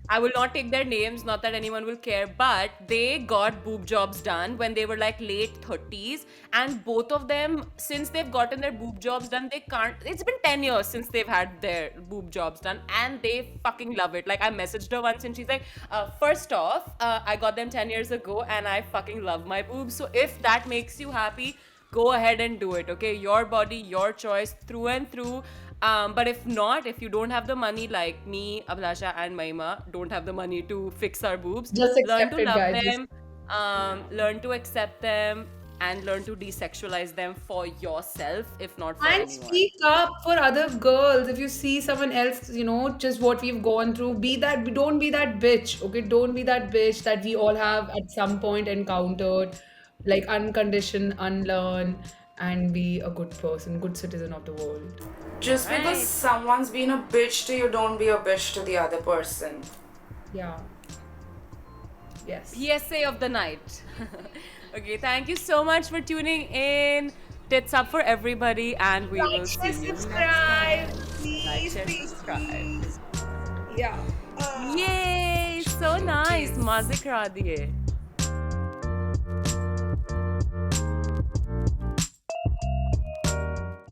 I will not take their names, not that anyone will care, but they got boob jobs done when they were like late 30s. And both of them, since they've gotten their boob jobs done, they can't. It's been 10 years since they've had their boob jobs done, and they fucking love it. Like, I messaged her once and she's like, first off, I got them 10 years ago and I fucking love my boobs. So if that makes you happy, go ahead and do it, okay? Your body, your choice, through and through. But if not, if you don't have the money, like me, Abhilasha, and Mahima don't have the money to fix our boobs,
Just
learn
accept
to
it,
love
guys.
them, learn to accept them, and learn to desexualize them for yourself, if not for
And
anyone.
speak up for other girls. If you see someone else, just what we've gone through, don't be that bitch, okay? Don't be that bitch that we all have at some point encountered. Like, uncondition, unlearn, and be a good person, good citizen of the world.
Just because
Right.
someone's been a bitch to you, don't be a bitch to the other person.
Yeah. Yes.
PSA of the night. Okay, thank you so much for tuning in. Tits up for everybody, and we will see you next time.
please,
Like, share, subscribe.
Yeah.
Yay! So nice. Maze kara diye.